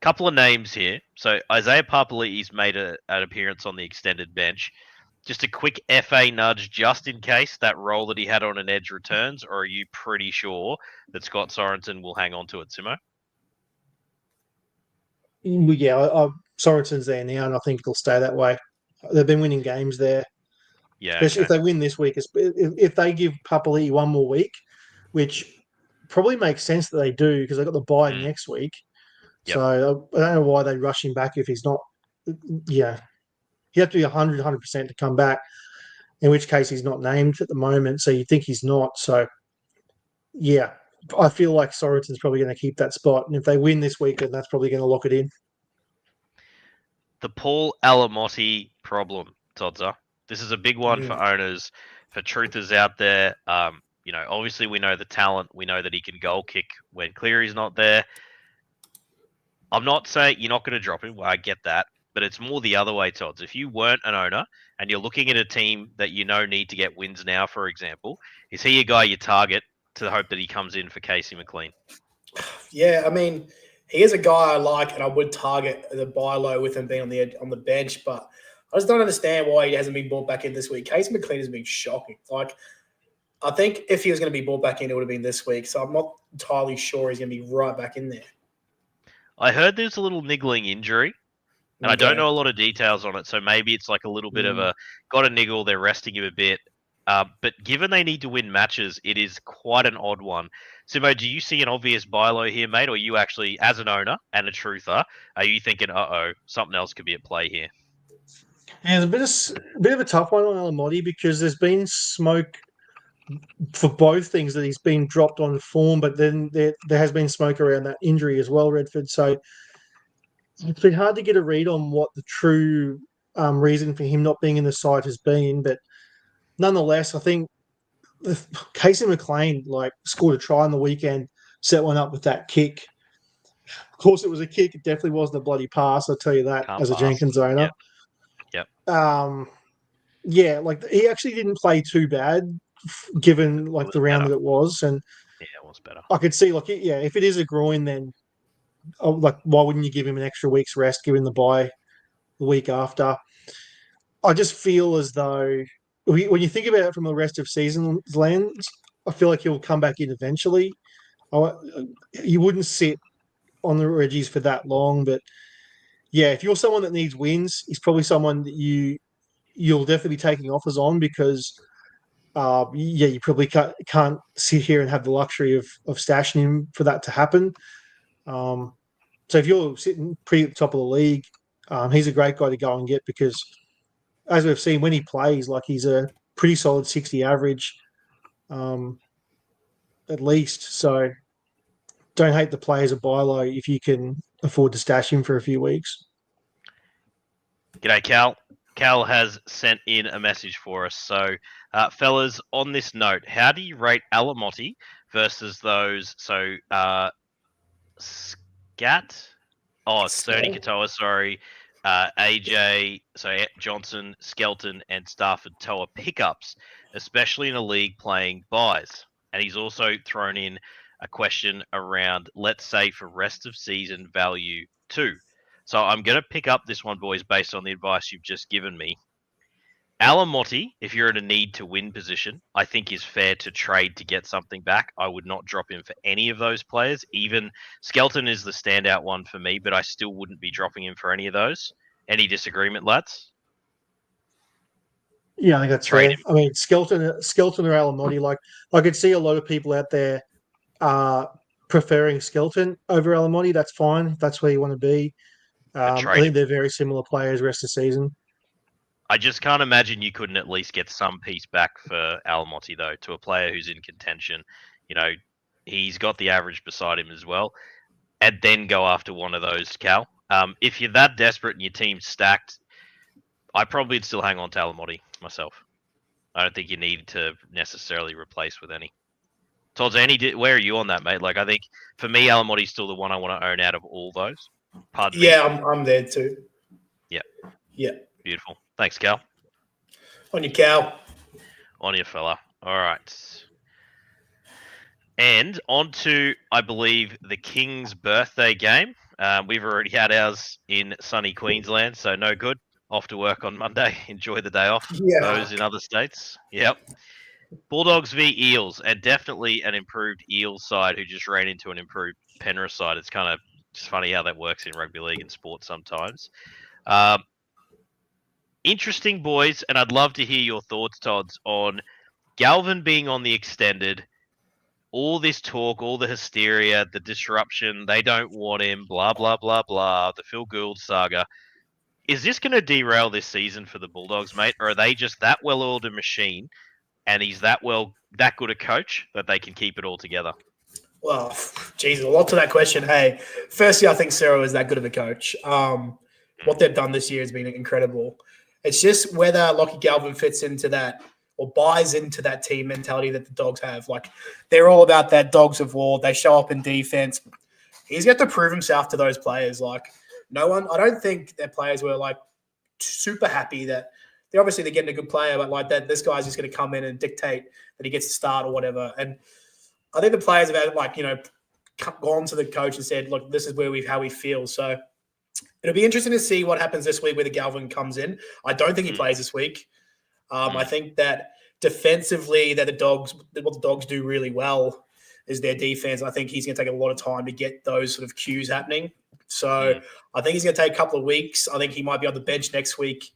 Couple of names here. So Isaiah Papali'i's made an appearance on the extended bench. Just a quick FA nudge just in case that role that he had on an edge returns, or are you pretty sure that Scott Sorensen will hang on to it, Simo? Yeah, Sorensen's there now, and I think it'll stay that way. They've been winning games there. Yeah, Especially if they win this week. If they give Papali'i one more week, which probably makes sense that they do because they've got the bye next week. Yep. So I don't know why they rush him back if he's not. Yeah, you have to be 100% to come back, in which case he's not named at the moment. So you think he's not. So yeah, I feel like Sorensen's probably going to keep that spot. And if they win this weekend, that's probably going to lock it in. The Paul Alamotti problem, Todzer. This is a big one for owners, for truthers out there. Obviously we know the talent. We know that he can goal kick when Cleary's not there. I'm not saying you're not going to drop him. Well, I get that. But it's more the other way, Tods. If you weren't an owner and you're looking at a team that you know need to get wins now, for example, is he a guy you target to hope that he comes in for Casey McLean? Yeah, I mean, he is a guy I like, and I would target the buy low with him being on the bench, but I just don't understand why he hasn't been brought back in this week. Casey McLean has been shocking. Like, I think if he was going to be brought back in, it would have been this week, so I'm not entirely sure he's going to be right back in there. I heard there's a little niggling injury, and I don't know a lot of details on it, so maybe it's like a little bit of got a niggle, they're resting him a bit. But given they need to win matches, it is quite an odd one. Simo, do you see an obvious buy low here, mate, or you actually, as an owner and a truther, are you thinking, something else could be at play here? Yeah, it's a bit of a tough one on Alamotti because there's been smoke for both things that he's been dropped on form, but then there has been smoke around that injury as well, Redford. So it's been hard to get a read on what the true reason for him not being in the side has been. But nonetheless, I think Casey McLean scored a try on the weekend, set one up with that kick. Of course, it was a kick. It definitely wasn't a bloody pass. I'll tell you that as a Jenkins owner. Yep. He actually didn't play too bad given the round that it was, and yeah, it was better. I could see if it is a groin, then why wouldn't you give him an extra week's rest, given the bye the week after? I just feel as though when you think about it from the rest of season's lens, I feel like he'll come back in eventually. You wouldn't sit on the Reggies for that long, but yeah, if you're someone that needs wins, he's probably someone that you'll definitely be taking offers on because you probably can't sit here and have the luxury of stashing him for that to happen. So if you're sitting pretty at the top of the league, he's a great guy to go and get because, as we've seen, when he plays, he's a pretty solid 60 average, at least. So don't hate the play as a buy low if you can afford to stash him for a few weeks. G'day, Cal. Cal has sent in a message for us. So, fellas, on this note, how do you rate Alamotti versus those? So, Scat? Oh, Sony Katoa, sorry. AJ, so Johnson, Skelton, and Stafford Toa pickups, especially in a league playing buys. And he's also thrown in a question around, let's say, for rest of season value too. So I'm going to pick up this one, boys, based on the advice you've just given me. Alamotti, if you're in a need to win position, I think is fair to trade to get something back. I would not drop him for any of those players. Even Skelton is the standout one for me, but I still wouldn't be dropping him for any of those. Any disagreement, lads? Yeah, I think that's Trade fair. I mean, Skelton or Alamotti, I could see a lot of people out there preferring Skelton over Alamotti. That's fine. If that's where you want to be. I think they're very similar players rest of the season. I just can't imagine you couldn't at least get some piece back for Alamotti, though, to a player who's in contention. He's got the average beside him as well, and then go after one of those, Cal. If you're that desperate and your team's stacked, I probably would still hang on to Alamotti myself. I don't think you need to necessarily replace with any. Todd's, where are you on that, mate? Like, I think for me, Alamotti's still the one I want to own out of all those. Pardon me. Yeah, I'm there too. Yeah. Yeah. Beautiful. Thanks, Cal. On your cow. On your fella. All right. And on to, I believe, the King's birthday game. We've already had ours in sunny Queensland, so no good. Off to work on Monday. Enjoy the day off. Yeah. Those in other states. Yep. Bulldogs v Eels, and definitely an improved Eels side who just ran into an improved Penrith side. It's kind of just funny how that works in rugby league and sport sometimes. Interesting, boys, and I'd love to hear your thoughts, Tods, on Galvin being on the extended, all this talk, all the hysteria, the disruption, they don't want him, blah, blah, blah, blah, the Phil Gould saga. Is this going to derail this season for the Bulldogs, mate, or are they just that well-oiled a machine and he's that good a coach that they can keep it all together? Well, geez, a lot to that question. Hey, firstly, I think Cero is that good of a coach. What they've done this year has been incredible. It's just whether Lockie Galvin fits into that or buys into that team mentality that the Dogs have. Like, they're all about that dogs of war. They show up in defense. He's got to prove himself to those players. Like, I don't think their players were like super happy that they're getting a good player, but like that, this guy's just going to come in and dictate that he gets to start or whatever. And I think the players have gone to the coach and said, look, this is how we feel. So it'll be interesting to see what happens this week where the Galvin comes in. I don't think he plays this week. I think that defensively, what the Dogs do really well is their defense. I think he's going to take a lot of time to get those sort of cues happening. So I think he's going to take a couple of weeks. I think he might be on the bench next week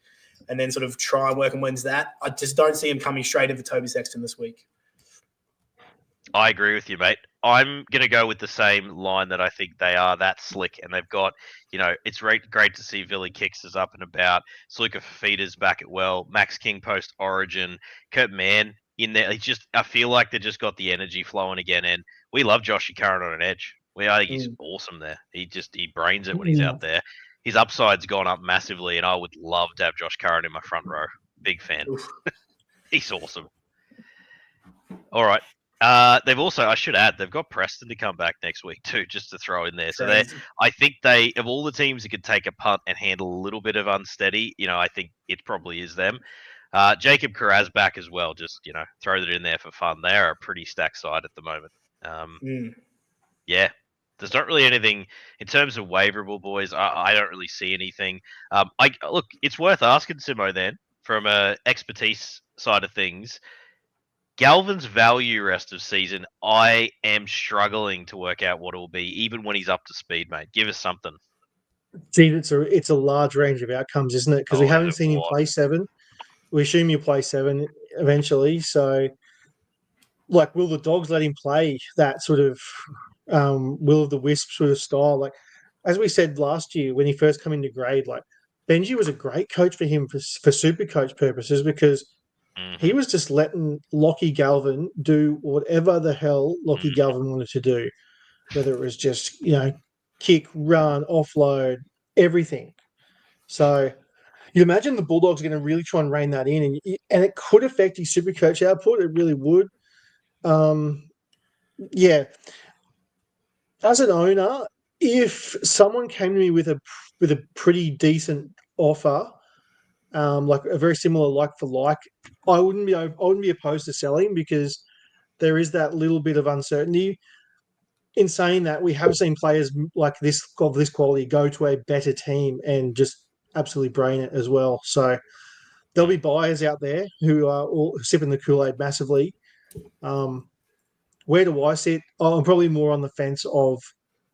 and then sort of try and work and wins that. I just don't see him coming straight in for Toby Sexton this week. I agree with you, mate. I'm going to go with the same line that I think they are that slick, and they've got, it's great to see Billy Kicks is up and about. Sluka Fafita's back at well. Max King post Origin. Kurt Mann in there. I feel like they've just got the energy flowing again, and we love Joshy Curran on an edge. I think he's awesome there. He brains it when he's out there. His upside's gone up massively, and I would love to have Josh Curran in my front row. Big fan. He's awesome. All right. They've also, I should add, they've got Preston to come back next week too, just to throw in there. So I think of all the teams that could take a punt and handle a little bit of unsteady, I think it probably is them. Jacob Carraz back as well. Just, throw that in there for fun. They are a pretty stacked side at the moment. Yeah. There's not really anything in terms of waiverable, boys. I don't really see anything. Look, it's worth asking Simo then, from a expertise side of things. Galvin's value rest of season, I am struggling to work out what it will be, even when he's up to speed, mate. Give us something. See, it's a large range of outcomes, isn't it? Because we haven't seen him play 7. We assume he'll play 7 eventually. So, like, will the Dogs let him play that sort of will of the wisp sort of style? Like, as we said last year when he first came into grade, like, Benji was a great coach for him for SuperCoach purposes, because he was just letting Lockie Galvin do whatever the hell Lockie Galvin wanted to do, whether it was just, kick, run, offload, everything. So you imagine the Bulldogs are going to really try and rein that in, and it could affect his SuperCoach output. It really would. Yeah. As an owner, if someone came to me with a pretty decent offer, like a very similar like for like, I wouldn't be opposed to selling, because there is that little bit of uncertainty. In saying that, we have seen players like this of this quality go to a better team and just absolutely brain it as well. So there'll be buyers out there who are all sipping the Kool-Aid massively. Where do I sit? I'm probably more on the fence or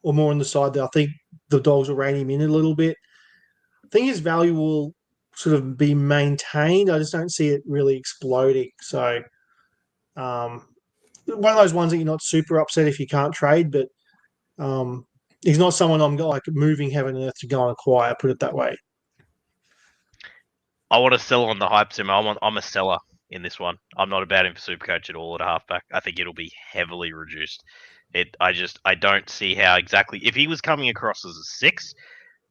more on the side that I think the Dogs will rein him in a little bit. I think his value will sort of be maintained. I just don't see it really exploding. So one of those ones that you're not super upset if you can't trade, but he's not someone I'm like moving heaven and earth to go and acquire, put it that way. I want to sell on the hype, Sim. I'm a seller in this one. I'm not about him for Supercoach at all at halfback. I think it'll be heavily reduced. I don't see how exactly. If he was coming across as a 6,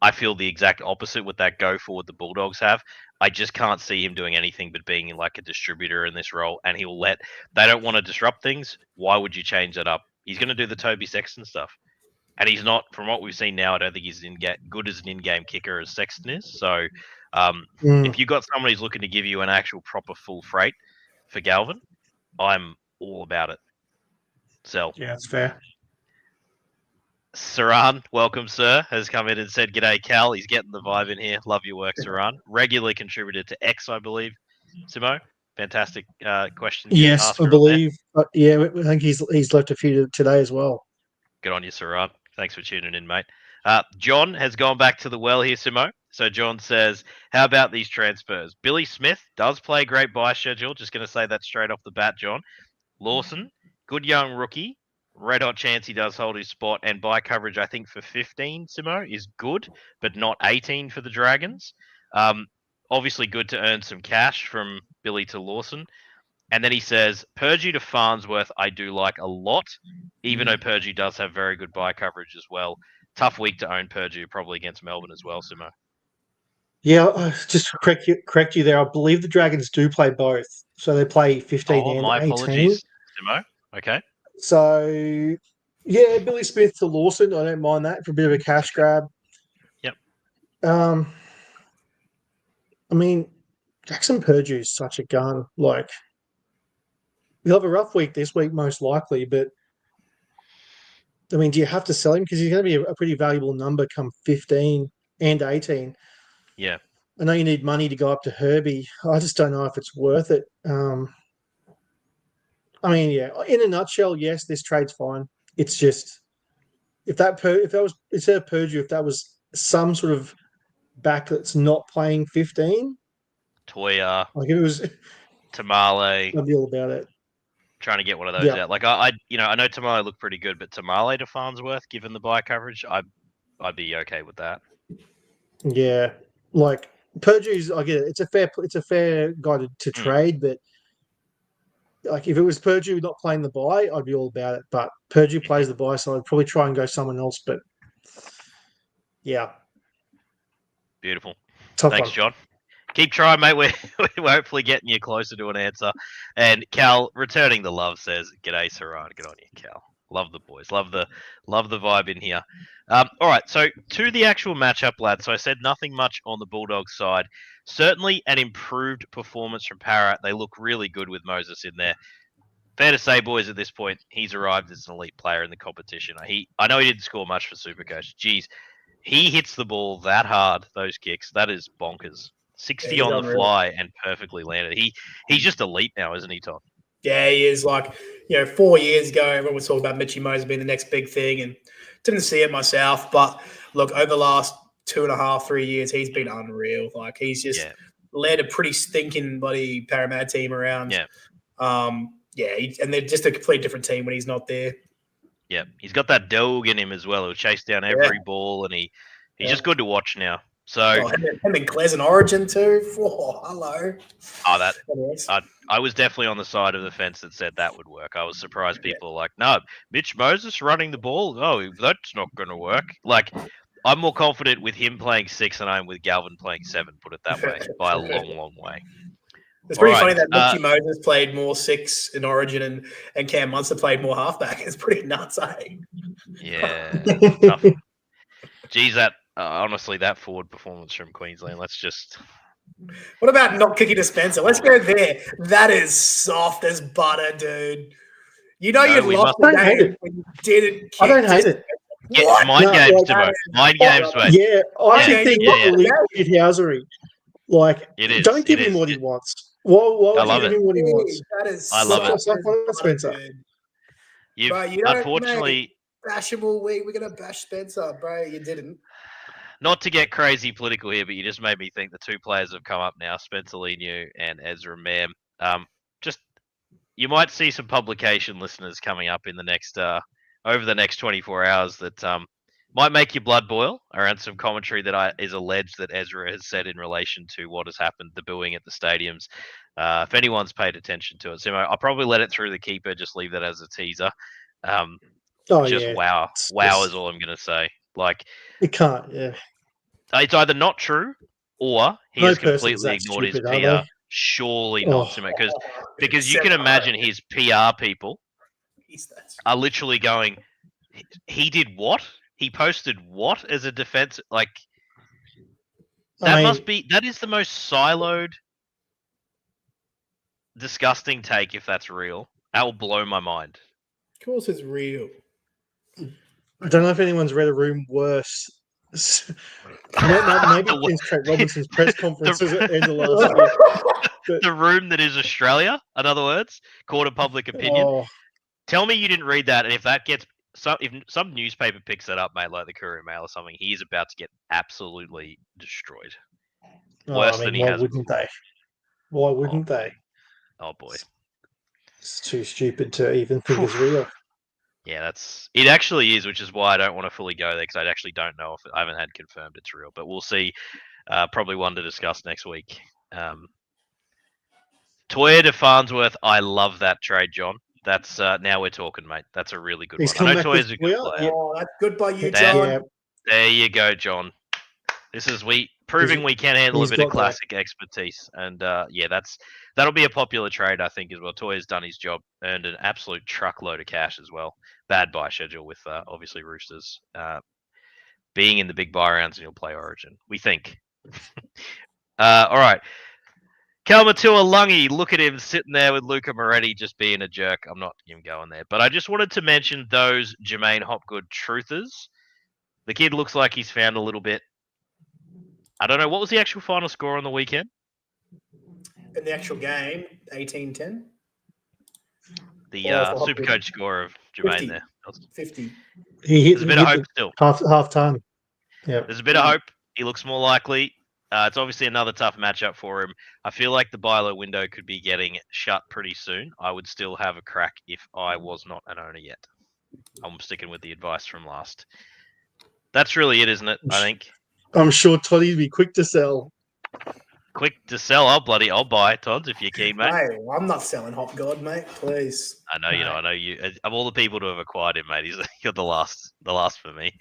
I feel the exact opposite with that go forward the Bulldogs have. I just can't see him doing anything but being like a distributor in this role, and he'll let. They don't want to disrupt things. Why would you change that up? He's going to do the Toby Sexton stuff, and he's not. From what we've seen now, I don't think he's good as an in-game kicker as Sexton is. So, if you've got someone who's looking to give you an actual proper full freight for Galvin, I'm all about it. Sell. Yeah, that's fair. Saran, welcome, sir, has come in and said, "G'day, Cal." He's getting the vibe in here. Love your work, Saran. Regularly contributed to X, I believe. Simo, fantastic question. Yes, I believe. Yeah, I think he's left a few today as well. Good on you, Saran. Thanks for tuning in, mate. John has gone back to the well here, Simo. So John says, how about these transfers? Billy Smith does play a great buy schedule. Just going to say that straight off the bat, John. Lawson, good young rookie. Red hot chance he does hold his spot, and buy coverage, I think, for 15, Simo, is good, but not 18 for the Dragons. Obviously good to earn some cash from Billy to Lawson. And then he says, Purdue to Farnsworth, I do like a lot, even though Purdue does have very good buy coverage as well. Tough week to own Purdue, probably against Melbourne as well, Simo. Yeah, just to correct you there. I believe the Dragons do play both. So they play 15 and my 18. Apologies, Simo. Okay. So, yeah, Billy Smith to Lawson. I don't mind that for a bit of a cash grab. Yep. I mean, Jackson Purdue is such a gun. Like, he'll have a rough week this week, most likely. But, I mean, do you have to sell him? Because he's going to be a pretty valuable number come 15 and 18. Yeah. I know you need money to go up to Herbie. I just don't know if it's worth it. I mean, yeah. In a nutshell, yes, this trade's fine. It's just if that was instead of Purdue, if that was some sort of back that's not playing 15, Toya, like if it was Tamale, I'd be all about it. trying to get one of those out. Like I know Tamale looked pretty good, but Tamale to Farnsworth, given the buy coverage, I'd be okay with that. Yeah, like Purdue's, I get it. It's a fair guy to trade, but like if it was Purdue not playing the buy, I'd be all about it. But Purdue plays the buy, so I'd probably try and go someone else. But yeah, beautiful. Tough Thanks, one. John. Keep trying, mate. We're hopefully getting you closer to an answer. And Cal, returning the love, says, "G'day, Saran. Good on you, Cal. Love the boys. Love the vibe in here." All right, so to the actual matchup, lads. So I said nothing much on the Bulldogs side. Certainly an improved performance from Parrott. They look really good with Moses in there. Fair to say, boys, at this point, he's arrived as an elite player in the competition. I know he didn't score much for Supercoach. Jeez, he hits the ball that hard, those kicks. That is bonkers. 60 on the fly and perfectly landed. He's just elite now, isn't he, Tom? Yeah, he is. Like, 4 years ago, everyone was talking about Mitchy Moses being the next big thing, and didn't see it myself. But look, over the last 2.5, 3 years, he's been unreal. Like, he's just led a pretty stinking bloody Parramatta team around. Yeah. And they're just a completely different team when he's not there. Yeah, he's got that dog in him as well. He'll chase down every ball, and he's just good to watch now. So him and Claire's in Origin too. Oh, hello. I was definitely on the side of the fence that said that would work. I was surprised people were like, no, Mitch Moses running the ball. Oh, that's not going to work. Like, I'm more confident with him playing 6 than I am with Galvin playing 7. Put it that way, by a long, long way. It's pretty funny that Mitchy Moses played more 6 in Origin and Cam Munster played more halfback. It's pretty nuts, eh? Yeah. Tough. Geez, honestly, that forward performance from Queensland, let's just... What about not kicking to Spencer? Let's go there. That is soft as butter, dude. You'd lost the game when you didn't kick. I don't hate it. Yeah, mind games, Timo. Mind games, mate. Yeah, I actually think it's housery. Like, it is. Don't give him what he wants. Why would you give him what he wants? That is I love it. Spencer. Unfortunately... Bash him all week. We're going to bash Spencer, bro. You didn't. Not to get crazy political here, but you just made me think the 2 players have come up now, Spencer Leniu and Ezra Mam. You might see some publication listeners coming up in the next over the next 24 hours that Might make your blood boil around some commentary that is alleged that Ezra has said in relation to what has happened, the booing at the stadiums. If anyone's paid attention to it, Simo, I'll probably let it through the keeper. Just leave that as a teaser. Just wow is all I'm going to say. Like, it can't. Yeah, it's either not true or he No has person's completely that ignored his stupid, are PR. they? Surely not, Simo, because you can Seven. imagine his PR people He's that. are literally going, he did what? He posted what as a defense? Like, that is the most siloed, disgusting take if that's real. That will blow my mind. Of course, it's real. I don't know if anyone's read a room worse. Maybe since Trent Robinson's press conferences at the end of last year. The room that is Australia, in other words, court of public opinion. Oh, Tell me you didn't read that, and if that gets if some newspaper picks that up, mate, like the Courier Mail or something, he is about to get absolutely destroyed. Worse than he why has. wouldn't they? Why wouldn't they? Oh boy, It's too stupid to even think it's real. Yeah, it actually is, which is why I don't want to fully go there because I actually don't know if I haven't had confirmed it's real, but we'll see. Probably one to discuss next week. Toya to Farnsworth, I love that trade, John. That's now we're talking, mate. That's a really good one. I know Toya's a good player. Oh, that's good by you, John. There you go, John. This is proving we can handle a bit of classic expertise, and that'll be a popular trade, I think, as well. Toya's done his job, earned an absolute truckload of cash as well. Bad buy schedule with obviously Roosters being in the big buy rounds, and he'll play Origin. We think. All right. Kalmatua Lungy, look at him sitting there with Luca Moretti just being a jerk. I'm not even going there. But I just wanted to mention those Jermaine Hopgood truthers. The kid looks like he's found a little bit. I don't know. What was the actual final score on the weekend? In the actual game, 18-10. The SuperCoach score of Jermaine 50. there. 50. There's a bit of hope still. Half time. Yeah. There's a bit of hope. He looks more likely. It's obviously another tough matchup for him. I feel like the buy low window could be getting shut pretty soon. I would still have a crack if I was not an owner yet. I'm sticking with the advice from last. That's really it, isn't it? I think. I'm sure Toddy'd be quick to sell. Quick to sell. I'll buy Todd if you're keen, mate. Hey, I'm not selling Hopgood, mate. Please. I know you know. I know you. Of all the people to have acquired him, mate, you're the last for me.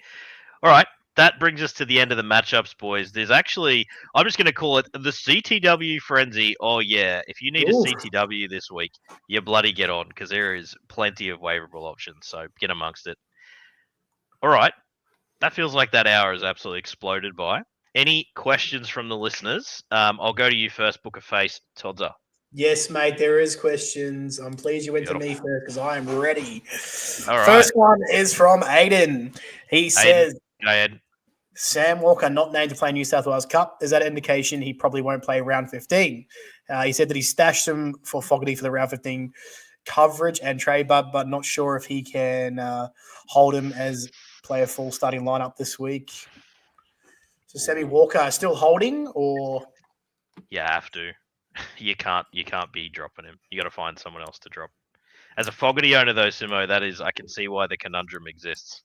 All right. That brings us to the end of the matchups, boys. There's actually, I'm just going to call it the CTW frenzy. Oh, yeah. If you need a CTW this week, you bloody get on because there is plenty of waiverable options. So get amongst it. All right. That feels like that hour has absolutely exploded by. Any questions from the listeners? I'll go to you first, Book of Face. Todza. Yes, mate, there is questions. I'm pleased you went to me first because I am ready. All right. First one is from Aiden. He says, go ahead. Sam Walker not named to play New South Wales Cup. Is that an indication he probably won't play round 15? He said that he stashed him for Fogarty for the round 15 coverage and trade, but not sure if he can hold him as play a full starting lineup this week. So Sammy Walker still holding, or you have to. You can't be dropping him. You got to find someone else to drop. As a Fogarty owner, though, Simo, that is, I can see why the conundrum exists.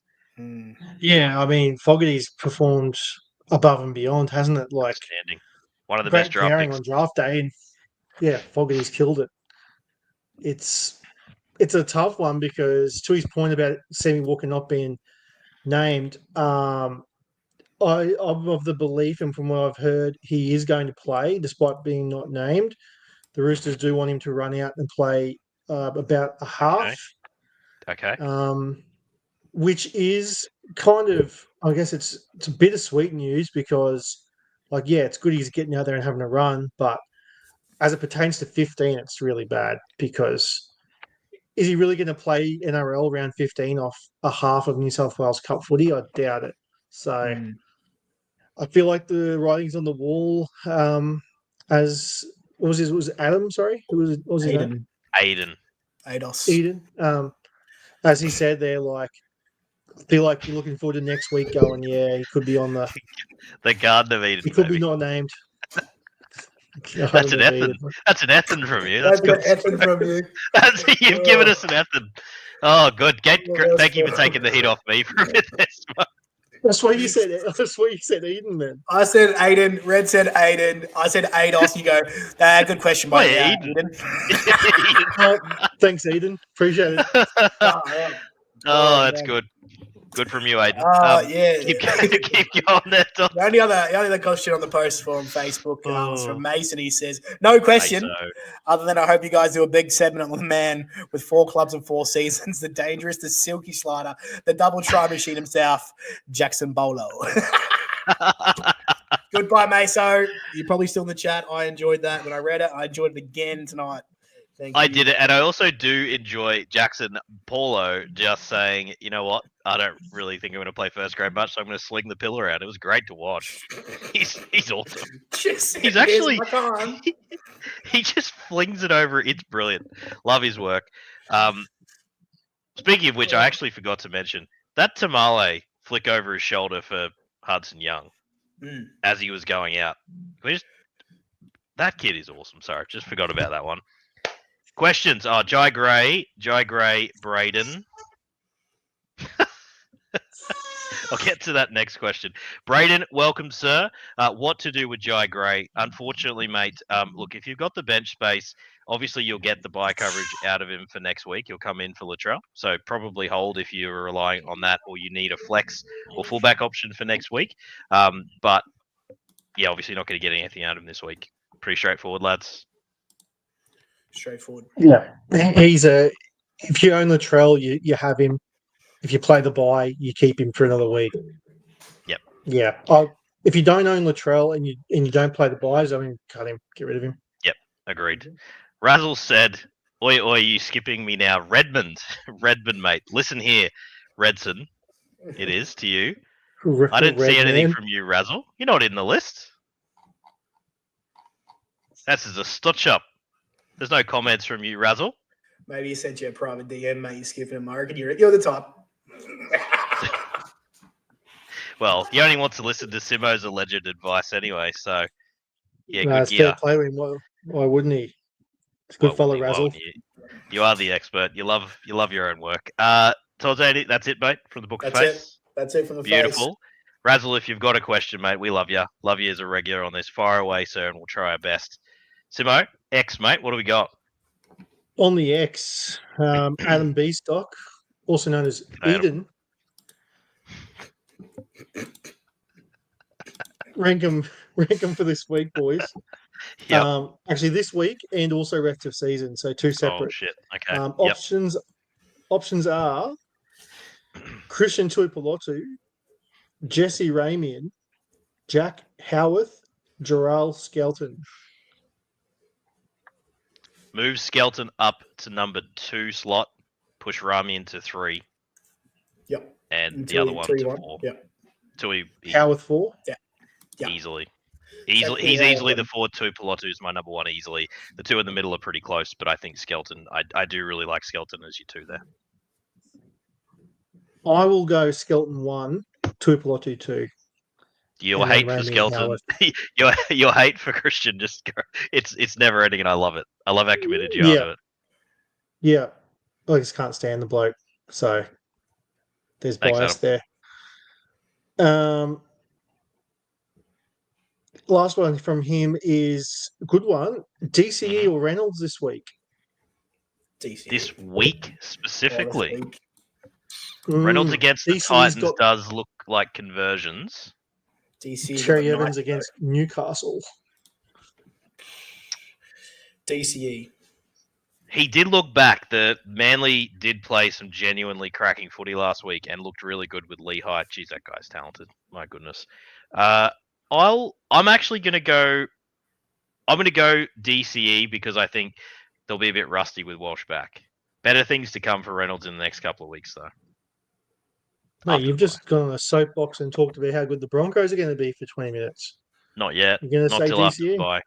Yeah, I mean, Fogarty's performed above and beyond, hasn't it? Like one of the best draft picks on draft day. And yeah, Fogarty's killed it. It's a tough one because to his point about Sammy Walker not being named, I'm of the belief, and from what I've heard, he is going to play despite being not named. The Roosters do want him to run out and play about a half. Okay. Which is kind of, I guess it's a bittersweet news because, like, yeah, it's good he's getting out there and having a run, but as it pertains to 15, it's really bad because is he really going to play NRL round 15 off a half of New South Wales Cup footy? I doubt it. So I feel like the writing's on the wall. As what was his? Was it Adam? Sorry, what was his name? Aiden. Eden. As he said there, like. I feel like you're looking forward to next week going, yeah, he could be on the Garden of Eden. He could be not named. That's an Ethan. That's an Ethan from you. That's good. Ethan from you. You've given us an Ethan. Oh, good. Thank you for taking the heat off me for a bit. That's what you said. That's what you said, Eden. Then. I said Aiden. Red said Aiden. I said Ados. You go, good question, Why mate. Yeah, Eden? Thanks, Eden. Appreciate it. Oh, that's man. good. Good from you, Aiden. Yeah. Keep going there, Tom. The only other question on the post on Facebook is Oh. from Mason. He says, no question, Meso. other than I hope you guys do a big segment on the man with 4 clubs and 4 seasons, the dangerous, the silky slider, the double try machine himself, Jackson Bolo. Goodbye, Meso. You're probably still in the chat. I enjoyed that when I read it. I enjoyed it again tonight. Thank you. I did it, and I also do enjoy Jackson Paulo just saying, you know what, I don't really think I'm going to play first grade much, so I'm going to sling the pillar out. It was great to watch. He's awesome. He's actually he just flings it over. It's brilliant. Love his work. Speaking of which, I actually forgot to mention that Tamale flick over his shoulder for Hudson Young as he was going out. That kid is awesome. Sorry, just forgot about that one. Questions are Jai Gray, Braden. I'll get to that next question. Braden, welcome, sir. What to do with Jai Gray? Unfortunately, mate, look, if you've got the bench space, obviously you'll get the bye coverage out of him for next week. He'll come in for Latrell. So probably hold if you're relying on that or you need a flex or fullback option for next week. But, yeah, obviously not going to get anything out of him this week. Pretty straightforward, lads. Straightforward. Yeah, if you own Latrell, you have him. If you play the bye, you keep him for another week. Yep. Yeah. If you don't own Latrell and you don't play the buys, cut him, get rid of him. Yep, agreed. Razzle said, oi, you skipping me now. Redmond, mate. Listen here, Redson. It is to you. I didn't see anything from you, Razzle. You're not in the list. That's a stitch up. There's no comments from you, Razzle. Maybe he sent you a private DM, mate. You're skipping him. I reckon you're the type. Well, he only wants to listen to Simo's alleged advice anyway, so yeah, No, good it's gear. fair play with him. Why wouldn't he? It's a good fellow, Razzle. You are the expert. You love your own work. Todd, that's it, mate, from the book of face. That's it from the Beautiful. face. Razzle, if you've got a question, mate, we love you. Love you as a regular on this. Fire away, sir, and we'll try our best. Simo, X, mate, what do we got? On the X, Adam Beastock, also known as Eden. rank them for this week, boys. Yep. Actually, this week and also rest of season, so 2 separate. Oh shit. Okay. Options are Christian Tuipulotu, Jesse Ramian, Jack Howarth, Jarrell Skelton. Move Skelton up to number 2 slot. Push Rami into 3. Yep. And the other one to 4. Yep. Howarth 4. Yeah. Easily. He's easily the forward 2. Pilotu's my number 1 easily. The 2 in the middle are pretty close, but I think Skelton. I do really like Skelton as your 2 there. I will go Skelton 1, Tuipulotu 2. Your hate for Skelton, your hate for Christian, just go. It's never ending, and I love it. I love how committed you are to it. Yeah, I just can't stand the bloke, so there's bias there. Last one from him is a good one. DCE or Reynolds this week? DCE. This week specifically. This week. Reynolds against the DCE's Titans does look like conversions. Cherry Evans against Newcastle. DCE. He did look back. The Manly did play some genuinely cracking footy last week and looked really good with Lehigh. Jeez, that guy's talented. My goodness. I'm actually going to go. I'm going to go DCE because I think they'll be a bit rusty with Walsh back. Better things to come for Reynolds in the next couple of weeks, though. Mate, you've just gone on a soapbox and talked about how good the Broncos are going to be for 20 minutes. Not yet. You're going to say till DCE? after the bye.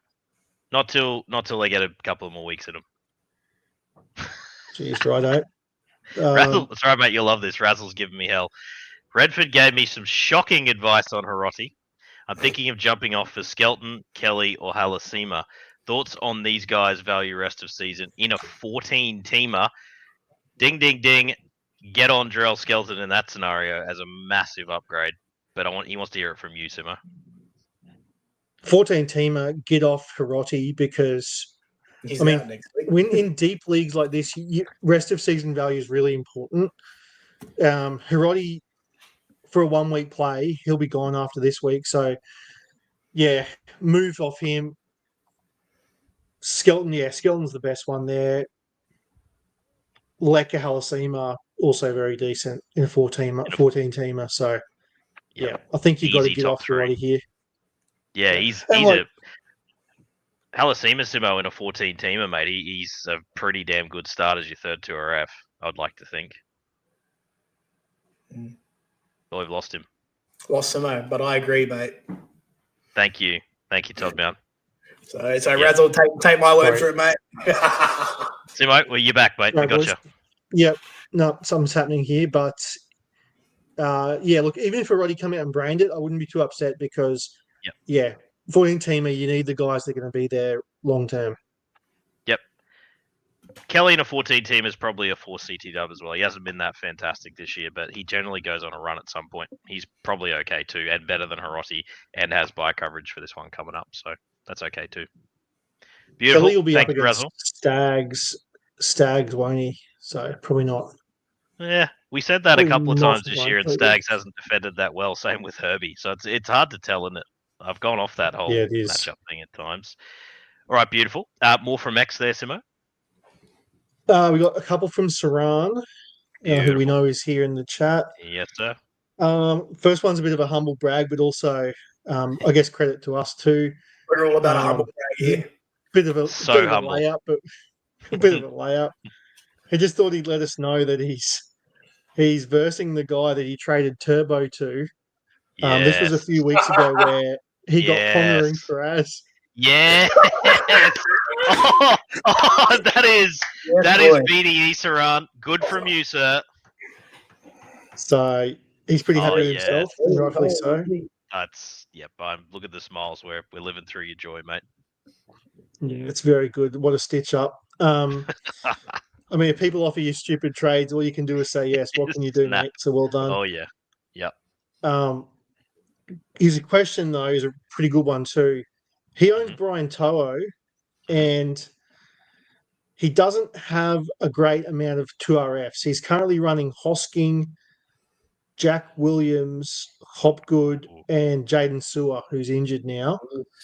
Not till they get a couple more weeks in them. Jeez, righto. Razzle, that's right, mate. You'll love this. Razzle's giving me hell. Redford gave me some shocking advice on Hiroti. I'm thinking of jumping off for Skelton, Kelly, or Halasima. Thoughts on these guys' value rest of season in a 14-teamer? Ding, ding, ding. Get on Jarrell Skelton in that scenario as a massive upgrade. but he wants to hear it from you, Simo. 14-teamer, get off Hiroti because He's I mean, out next week. when in deep leagues like this, rest of season value is really important. Hiroti, for a 1 week play, he'll be gone after this week. So, yeah, move off him. Skelton's the best one there. Leka Halasima, also very decent in a 14-teamer. So, yeah, I think you got to Easy get top off Hiroti here. Yeah, he's like- a Halasima Simo in a 14-teamer, mate. He's a pretty damn good start as your third 2RF, I'd like to think. But we've lost him. Lost Simo, but I agree, mate. Thank you, Todd Mount. So Razzle, take my word for it, mate. Simo, well, you're back, mate. Right, I got boys. you. Yep. No, something's happening here, but look, even if Hiroti come out and brand it, I wouldn't be too upset because 14-teamer, you need the guys that are going to be there long term. Yep. Kelly in a 14-team is probably a 4 CT dub as well. He hasn't been that fantastic this year, but he generally goes on a run at some point. He's probably okay too, and better than Hiroti, and has buy coverage for this one coming up, so that's okay too. Beautiful. Kelly will be Thank up you, against Razzle. Stags, won't he? So probably not. Yeah, we said that a couple of Not times this year, and likely. Stags hasn't defended that well. Same with Herbie, so it's hard to tell, isn't it? I've gone off that whole Yeah, it is. matchup thing at times. All right, beautiful. More from X there, Simo. We got a couple from Saran, who we Beautiful. know is here in the chat. Yes, sir. First one's a bit of a humble brag, but also, I guess, credit to us too. We're all about a humble brag here. Bit of a humble. layup, but a bit of a layup. He just thought he'd let us know that he's versing the guy that he traded Turbo to. This was a few weeks ago where he got pondering for us. Yes. oh, that is BDE Saran. Good from you, sir. So he's pretty happy with himself, and rightfully so. Look at the smiles. We're living through your joy, mate. Yeah, it's very good. What a stitch up. I mean, if people offer you stupid trades, all you can do is say yes. What can you do, mate? So well done. Oh yeah, yeah. His question though is a pretty good one too. He owns Brian To'o, and he doesn't have a great amount of 2RFs. He's currently running Hosking, Jack Williams, Hopgood, and Jaden Sewer, who's injured now.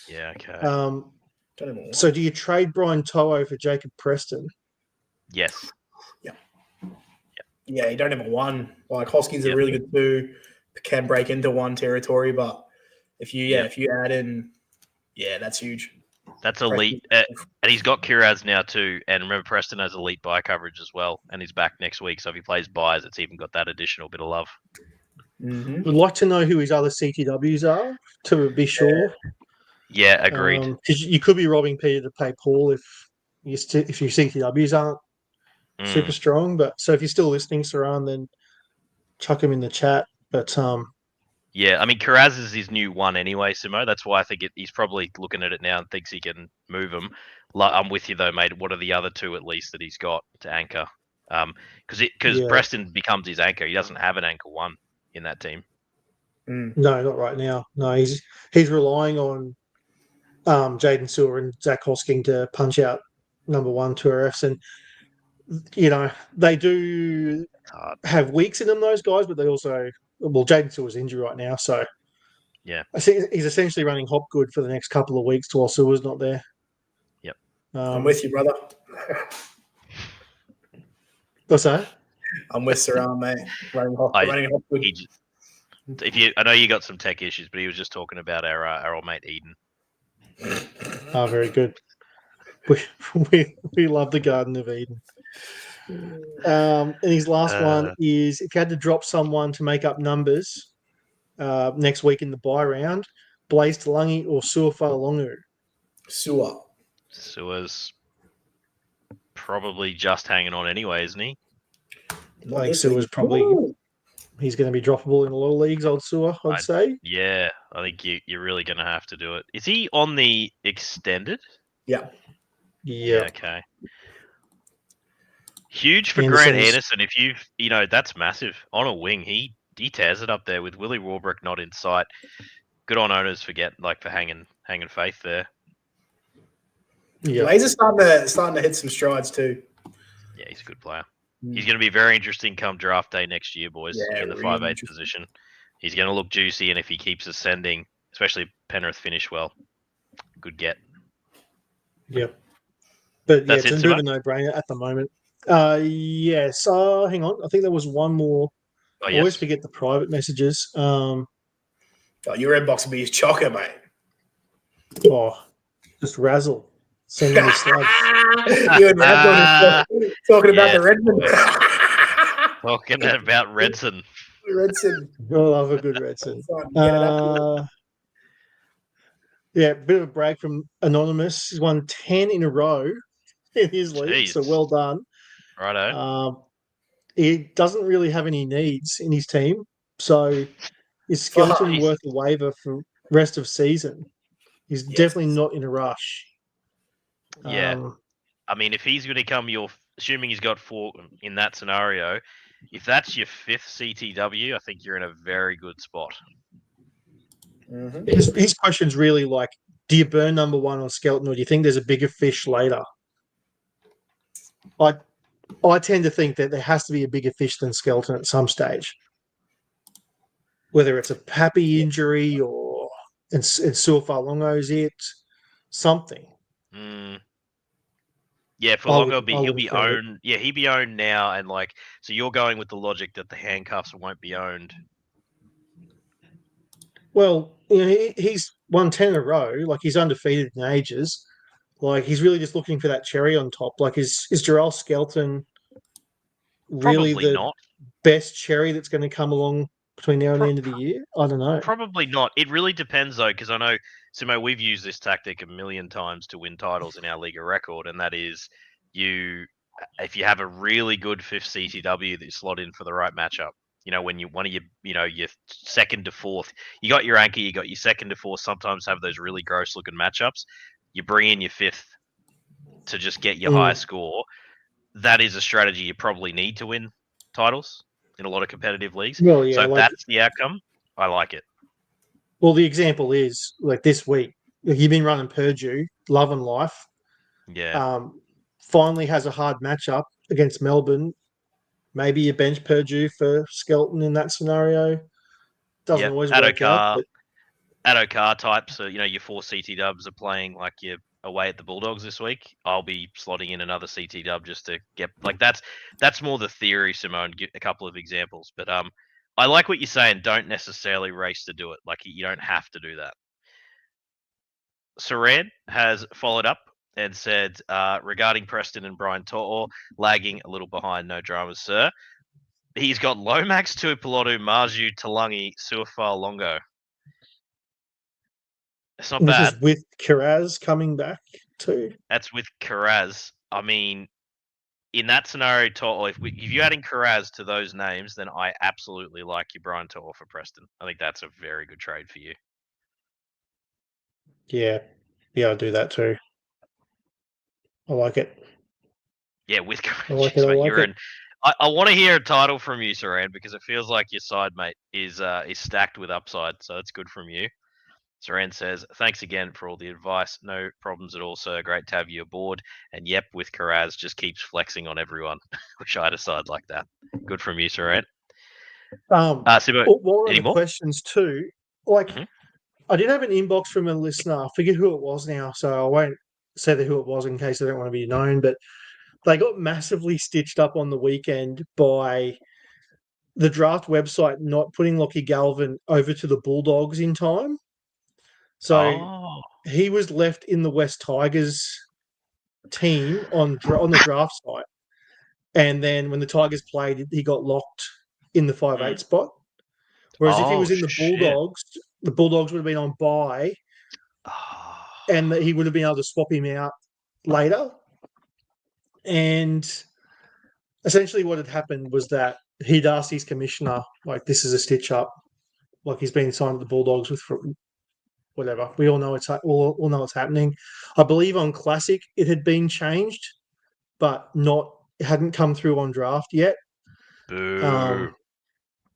Yeah, okay. So do you trade Brian To'o for Jacob Preston? Yes. Yeah, you don't have a 1. Like Hoskins a really good 2, can break into 1 territory, but if you add in, that's huge. That's elite, and he's got Kiraz now too. And remember, Preston has elite buy coverage as well, and he's back next week. So if he plays buys, it's even got that additional bit of love. Would like to know who his other CTWs are to be sure. Yeah, agreed. Because you could be robbing Peter to pay Paul if your CTWs aren't super strong. But so if you're still listening, Saran, then chuck him in the chat. But yeah, I mean, Kiraz is his new 1 anyway, Simo. That's why I think he's probably looking at it now and thinks he can move him. I'm with you though, mate. What are the other 2 at least that he's got to anchor? Because Preston becomes his anchor. He doesn't have an anchor 1 in that team. No, not right now. No, he's relying on Jaden Sewer and Zach Hosking to punch out number 1 2RFs, and they do have weeks in them, those guys, but they also Jaden Sewer's injured right now, so I think he's essentially running Hopgood for the next couple of weeks while Sewer's not there. Yep, I'm with you, brother. What's that? I'm with Saran, mate. Running Hopgood. I know you got some tech issues, but he was just talking about our old mate Eden. Oh, very good. We love the Garden of Eden. And his last one is if you had to drop someone to make up numbers next week in the buy round, Blaze Talangi or Sewer Falongu? Sewer's probably just hanging on anyway, isn't he? I think Sewer's probably he's going to be droppable in a lot of leagues, old Sewer, I'd say. Yeah, I think you're really going to have to do it. Is he on the extended? Yeah. Okay. Huge for Grant Anderson. If that's massive. On a wing, he he tears it up there with Willie Warbrick not in sight. Good on owners for hanging faith there. Yeah. Blazer's starting to hit some strides too. Yeah, he's a good player. He's going to be very interesting come draft day next year, boys, Yeah, in the really 5'8" position. He's going to look juicy, and if he keeps ascending, especially if Penrith finish well, good get. Yep. But That's it's it, a bit of a Simo? no-brainer at the moment. Yes. Hang on. I think there was one more. Oh, I always yes. forget the private messages. Oh, your inbox will be his chocker, mate. Just Razzle sending me slugs. You and Red talking about the Redmond. Talking about Redson. Redson. I love a good Redson. Get it up. Yeah, bit of a break from Anonymous. He's won 10 in a row in his league, so Jeez. well done. Righto. He doesn't really have any needs in his team, so is Skelton He's- worth a waiver for rest of season? He's definitely not in a rush. Yeah. I mean, if he's going to come assuming he's got 4 in that scenario, if that's your 5th CTW, I think you're in a very good spot. Mm-hmm. His question's really like, do you burn number 1 on Skelton, or do you think there's a bigger fish later? I tend to think that there has to be a bigger fish than Skelton at some stage. Whether it's a Pappy injury or and Suafalongo's it, something. Yeah, for longer he'll be owned. Yeah, he'll be owned now, and so you're going with the logic that the handcuffs won't be owned. Well, he's won 10 in a row. He's undefeated in ages. He's really just looking for that cherry on top. Is Jarrell Skelton really Probably the not. best cherry that's going to come along between now and the end of the year? I don't know. Probably not. It really depends, though, because I know, Simo, we've used this tactic a million times to win titles in our league of record, and that is if you have a really good 5th CTW that you slot in for the right matchup. When one of your 2nd to 4th, you got your anchor, you got your 2nd to 4th, sometimes have those really gross looking matchups. You bring in your 5th to just get your high score. That is a strategy you probably need to win titles in a lot of competitive leagues. Well, yeah, so that's the outcome. I like it. Well, the example is this week. You've been running Purdue, love and life. Yeah. Finally has a hard matchup against Melbourne. Maybe you bench Purdue for Skelton in that scenario. Doesn't always work out. Addo-Carr types, so your 4 CT dubs are playing you're away at the Bulldogs this week. I'll be slotting in another CT dub just to get that's more the theory, Simone. Give a couple of examples, but I like what you're saying. Don't necessarily race to do it. You don't have to do that. Saran has followed up and said, regarding Preston and Brian To'o, lagging a little behind, no dramas, sir. He's got Lomax, Tuipulotu, Marju, Talangi, Suafalongo. It's not bad. This is with Kiraz coming back too. That's with Kiraz. I mean, in that scenario, To'o, if you add in Kiraz to those names, then I absolutely like your Brian To'o for Preston. I think that's a very good trade for you. Yeah, I'll do that too. I like it. Yeah, with I like it. I want to hear a title from you, Saran, because it feels like your side mate is stacked with upside. So that's good from you. Saran says, thanks again for all the advice. No problems at all, sir. Great to have you aboard. And yep, with Kiraz, just keeps flexing on everyone. Wish I had a side like that. Good from you, Saran. Sibo, one of the questions too, I did have an inbox from a listener. I forget who it was now, so I won't say who it was in case I don't want to be known, but they got massively stitched up on the weekend by the draft website not putting Lockie Galvin over to the Bulldogs in time. So he was left in the West Tigers team on the draft site. And then when the Tigers played, he got locked in the 5'8" spot. Whereas if he was in the Bulldogs, the Bulldogs would have been on bye, and he would have been able to swap him out later. And essentially what had happened was that he'd asked his commissioner, this is a stitch up. He's been signed to the Bulldogs with whatever. We all know we'll know what's happening. I believe on Classic it had been changed, but it hadn't come through on draft yet. Boo.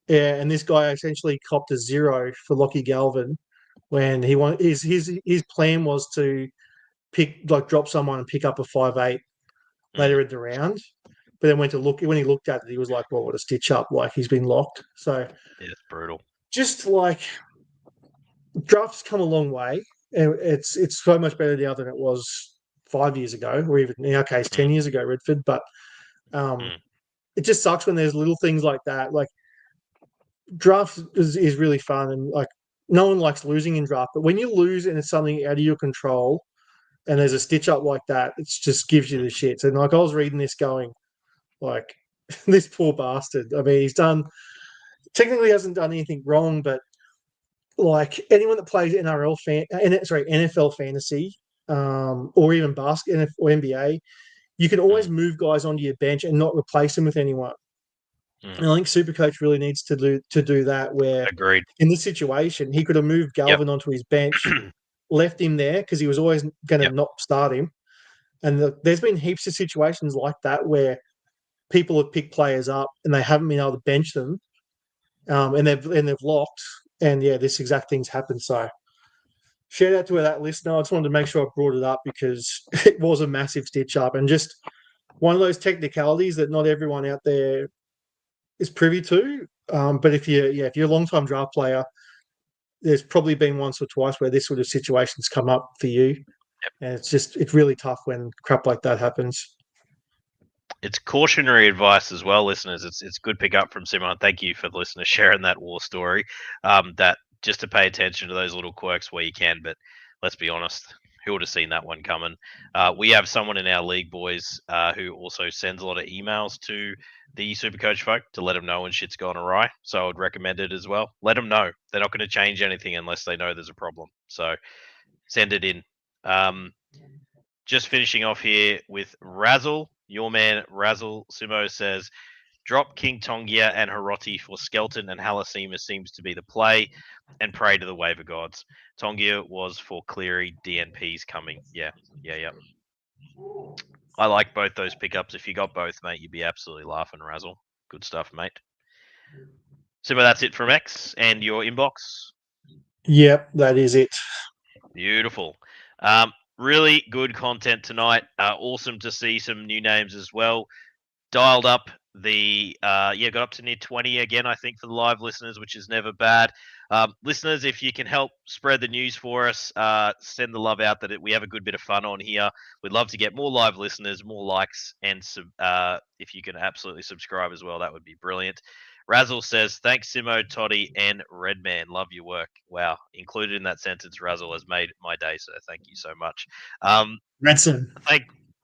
Yeah, and this guy essentially copped a 0 for Lockie Galvin when he wanted his plan was to drop someone and pick up a 5'8" later in the round. But then when he looked at it, he was like, "Well, what a stitch up! Like he's been locked." So Yeah, it's brutal. just like drafts come a long way, and it's so much better now than it was 5 years ago, or even in our case 10 years ago, Redford. But it just sucks when there's little things like that. Like draft is really fun, and like no one likes losing in draft, but when you lose and it's something out of your control, and there's a stitch up like that, it just gives you the shits. And like I was reading this going, like this poor bastard. I mean, he's technically hasn't done anything wrong, but like anyone that plays NFL fantasy, or even basket or NBA, you can always move guys onto your bench and not replace them with anyone. And I think SuperCoach really needs to do that. Where Agreed. in this situation, he could have moved Galvin onto his bench, left him there because he was always going to not start him. And there's been heaps of situations like that where people have picked players up and they haven't been able to bench them, and they've locked. And yeah, this exact thing's happened. So shout out to that listener. I just wanted to make sure I brought it up because it was a massive stitch up and just one of those technicalities that not everyone out there is privy to. But if you're a long-time draft player, there's probably been once or twice where this sort of situations come up for you. And it's really tough when crap like that happens. It's cautionary advice as well, listeners. It's good pick up from Simon. Thank you for the listener sharing that war story. That just to pay attention to those little quirks where you can. But let's be honest, who would have seen that one coming? We have someone in our league, boys, who also sends a lot of emails to the SuperCoach folk to let them know when shit's gone awry. So I would recommend it as well. Let them know. They're not going to change anything unless they know there's a problem. So send it in. Just finishing off here with Razzle. Your man Razzle Simo says, drop King Tongia and Hiroti for Skelton and Halasima seems to be the play, and pray to the waiver gods. Tongia was for Cleary, DNP's coming. Yeah. I like both those pickups. If you got both, mate, you'd be absolutely laughing, Razzle. Good stuff, mate. Simo, that's it from X and your inbox. Yep, that is it. Beautiful. Really good content tonight. Awesome to see some new names as well. Dialed up got up to near 20 again, I think, for the live listeners, which is never bad. Listeners, if you can help spread the news for us, send the love out that we have a good bit of fun on here. We'd love to get more live listeners, more likes, and if you can absolutely subscribe as well, that would be brilliant. Razzle says, thanks, Simo, Toddy, and Redman. Love your work. Wow. Included in that sentence, Razzle has made my day, so thank you so much. Redson.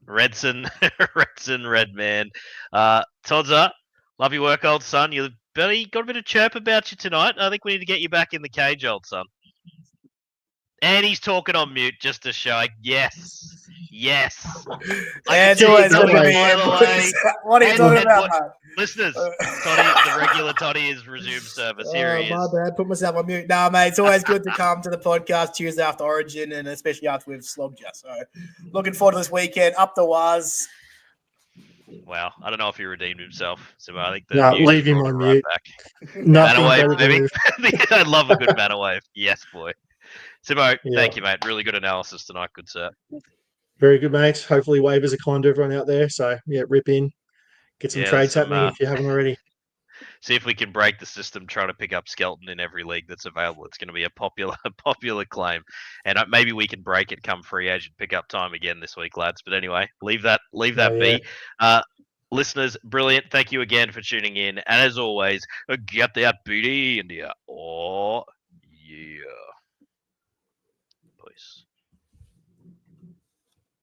Redson, Redman. Todza, love your work, old son. You got a bit of chirp about you tonight. I think we need to get you back in the cage, old son. And he's talking on mute just to show. Yes. It's always good to be here. What are you talking about, mate? Listeners, the regular Toddy has resumed service. Here he is. My bad. Put myself on mute. No, mate, it's always good to come to the podcast Tuesday after Origin, and especially after we've slogged you. So looking forward to this weekend. Up the Waz. Wow, I don't know if he redeemed himself. So I think leave him on mute. Banner wave, maybe. I love a good banner wave. Yes, boy. Simo, thank you, mate. Really good analysis tonight. Good, sir. Very good, mate. Hopefully waivers are kind to everyone out there. So, rip in. Get some trades happening if you haven't already. See if we can break the system trying to pick up Skelton in every league that's available. It's going to be a popular claim. And maybe we can break it come free agent pickup time again this week, lads. But anyway, leave that be. Listeners, brilliant. Thank you again for tuning in. And as always, get that BDE India. Oh, yeah. Peace.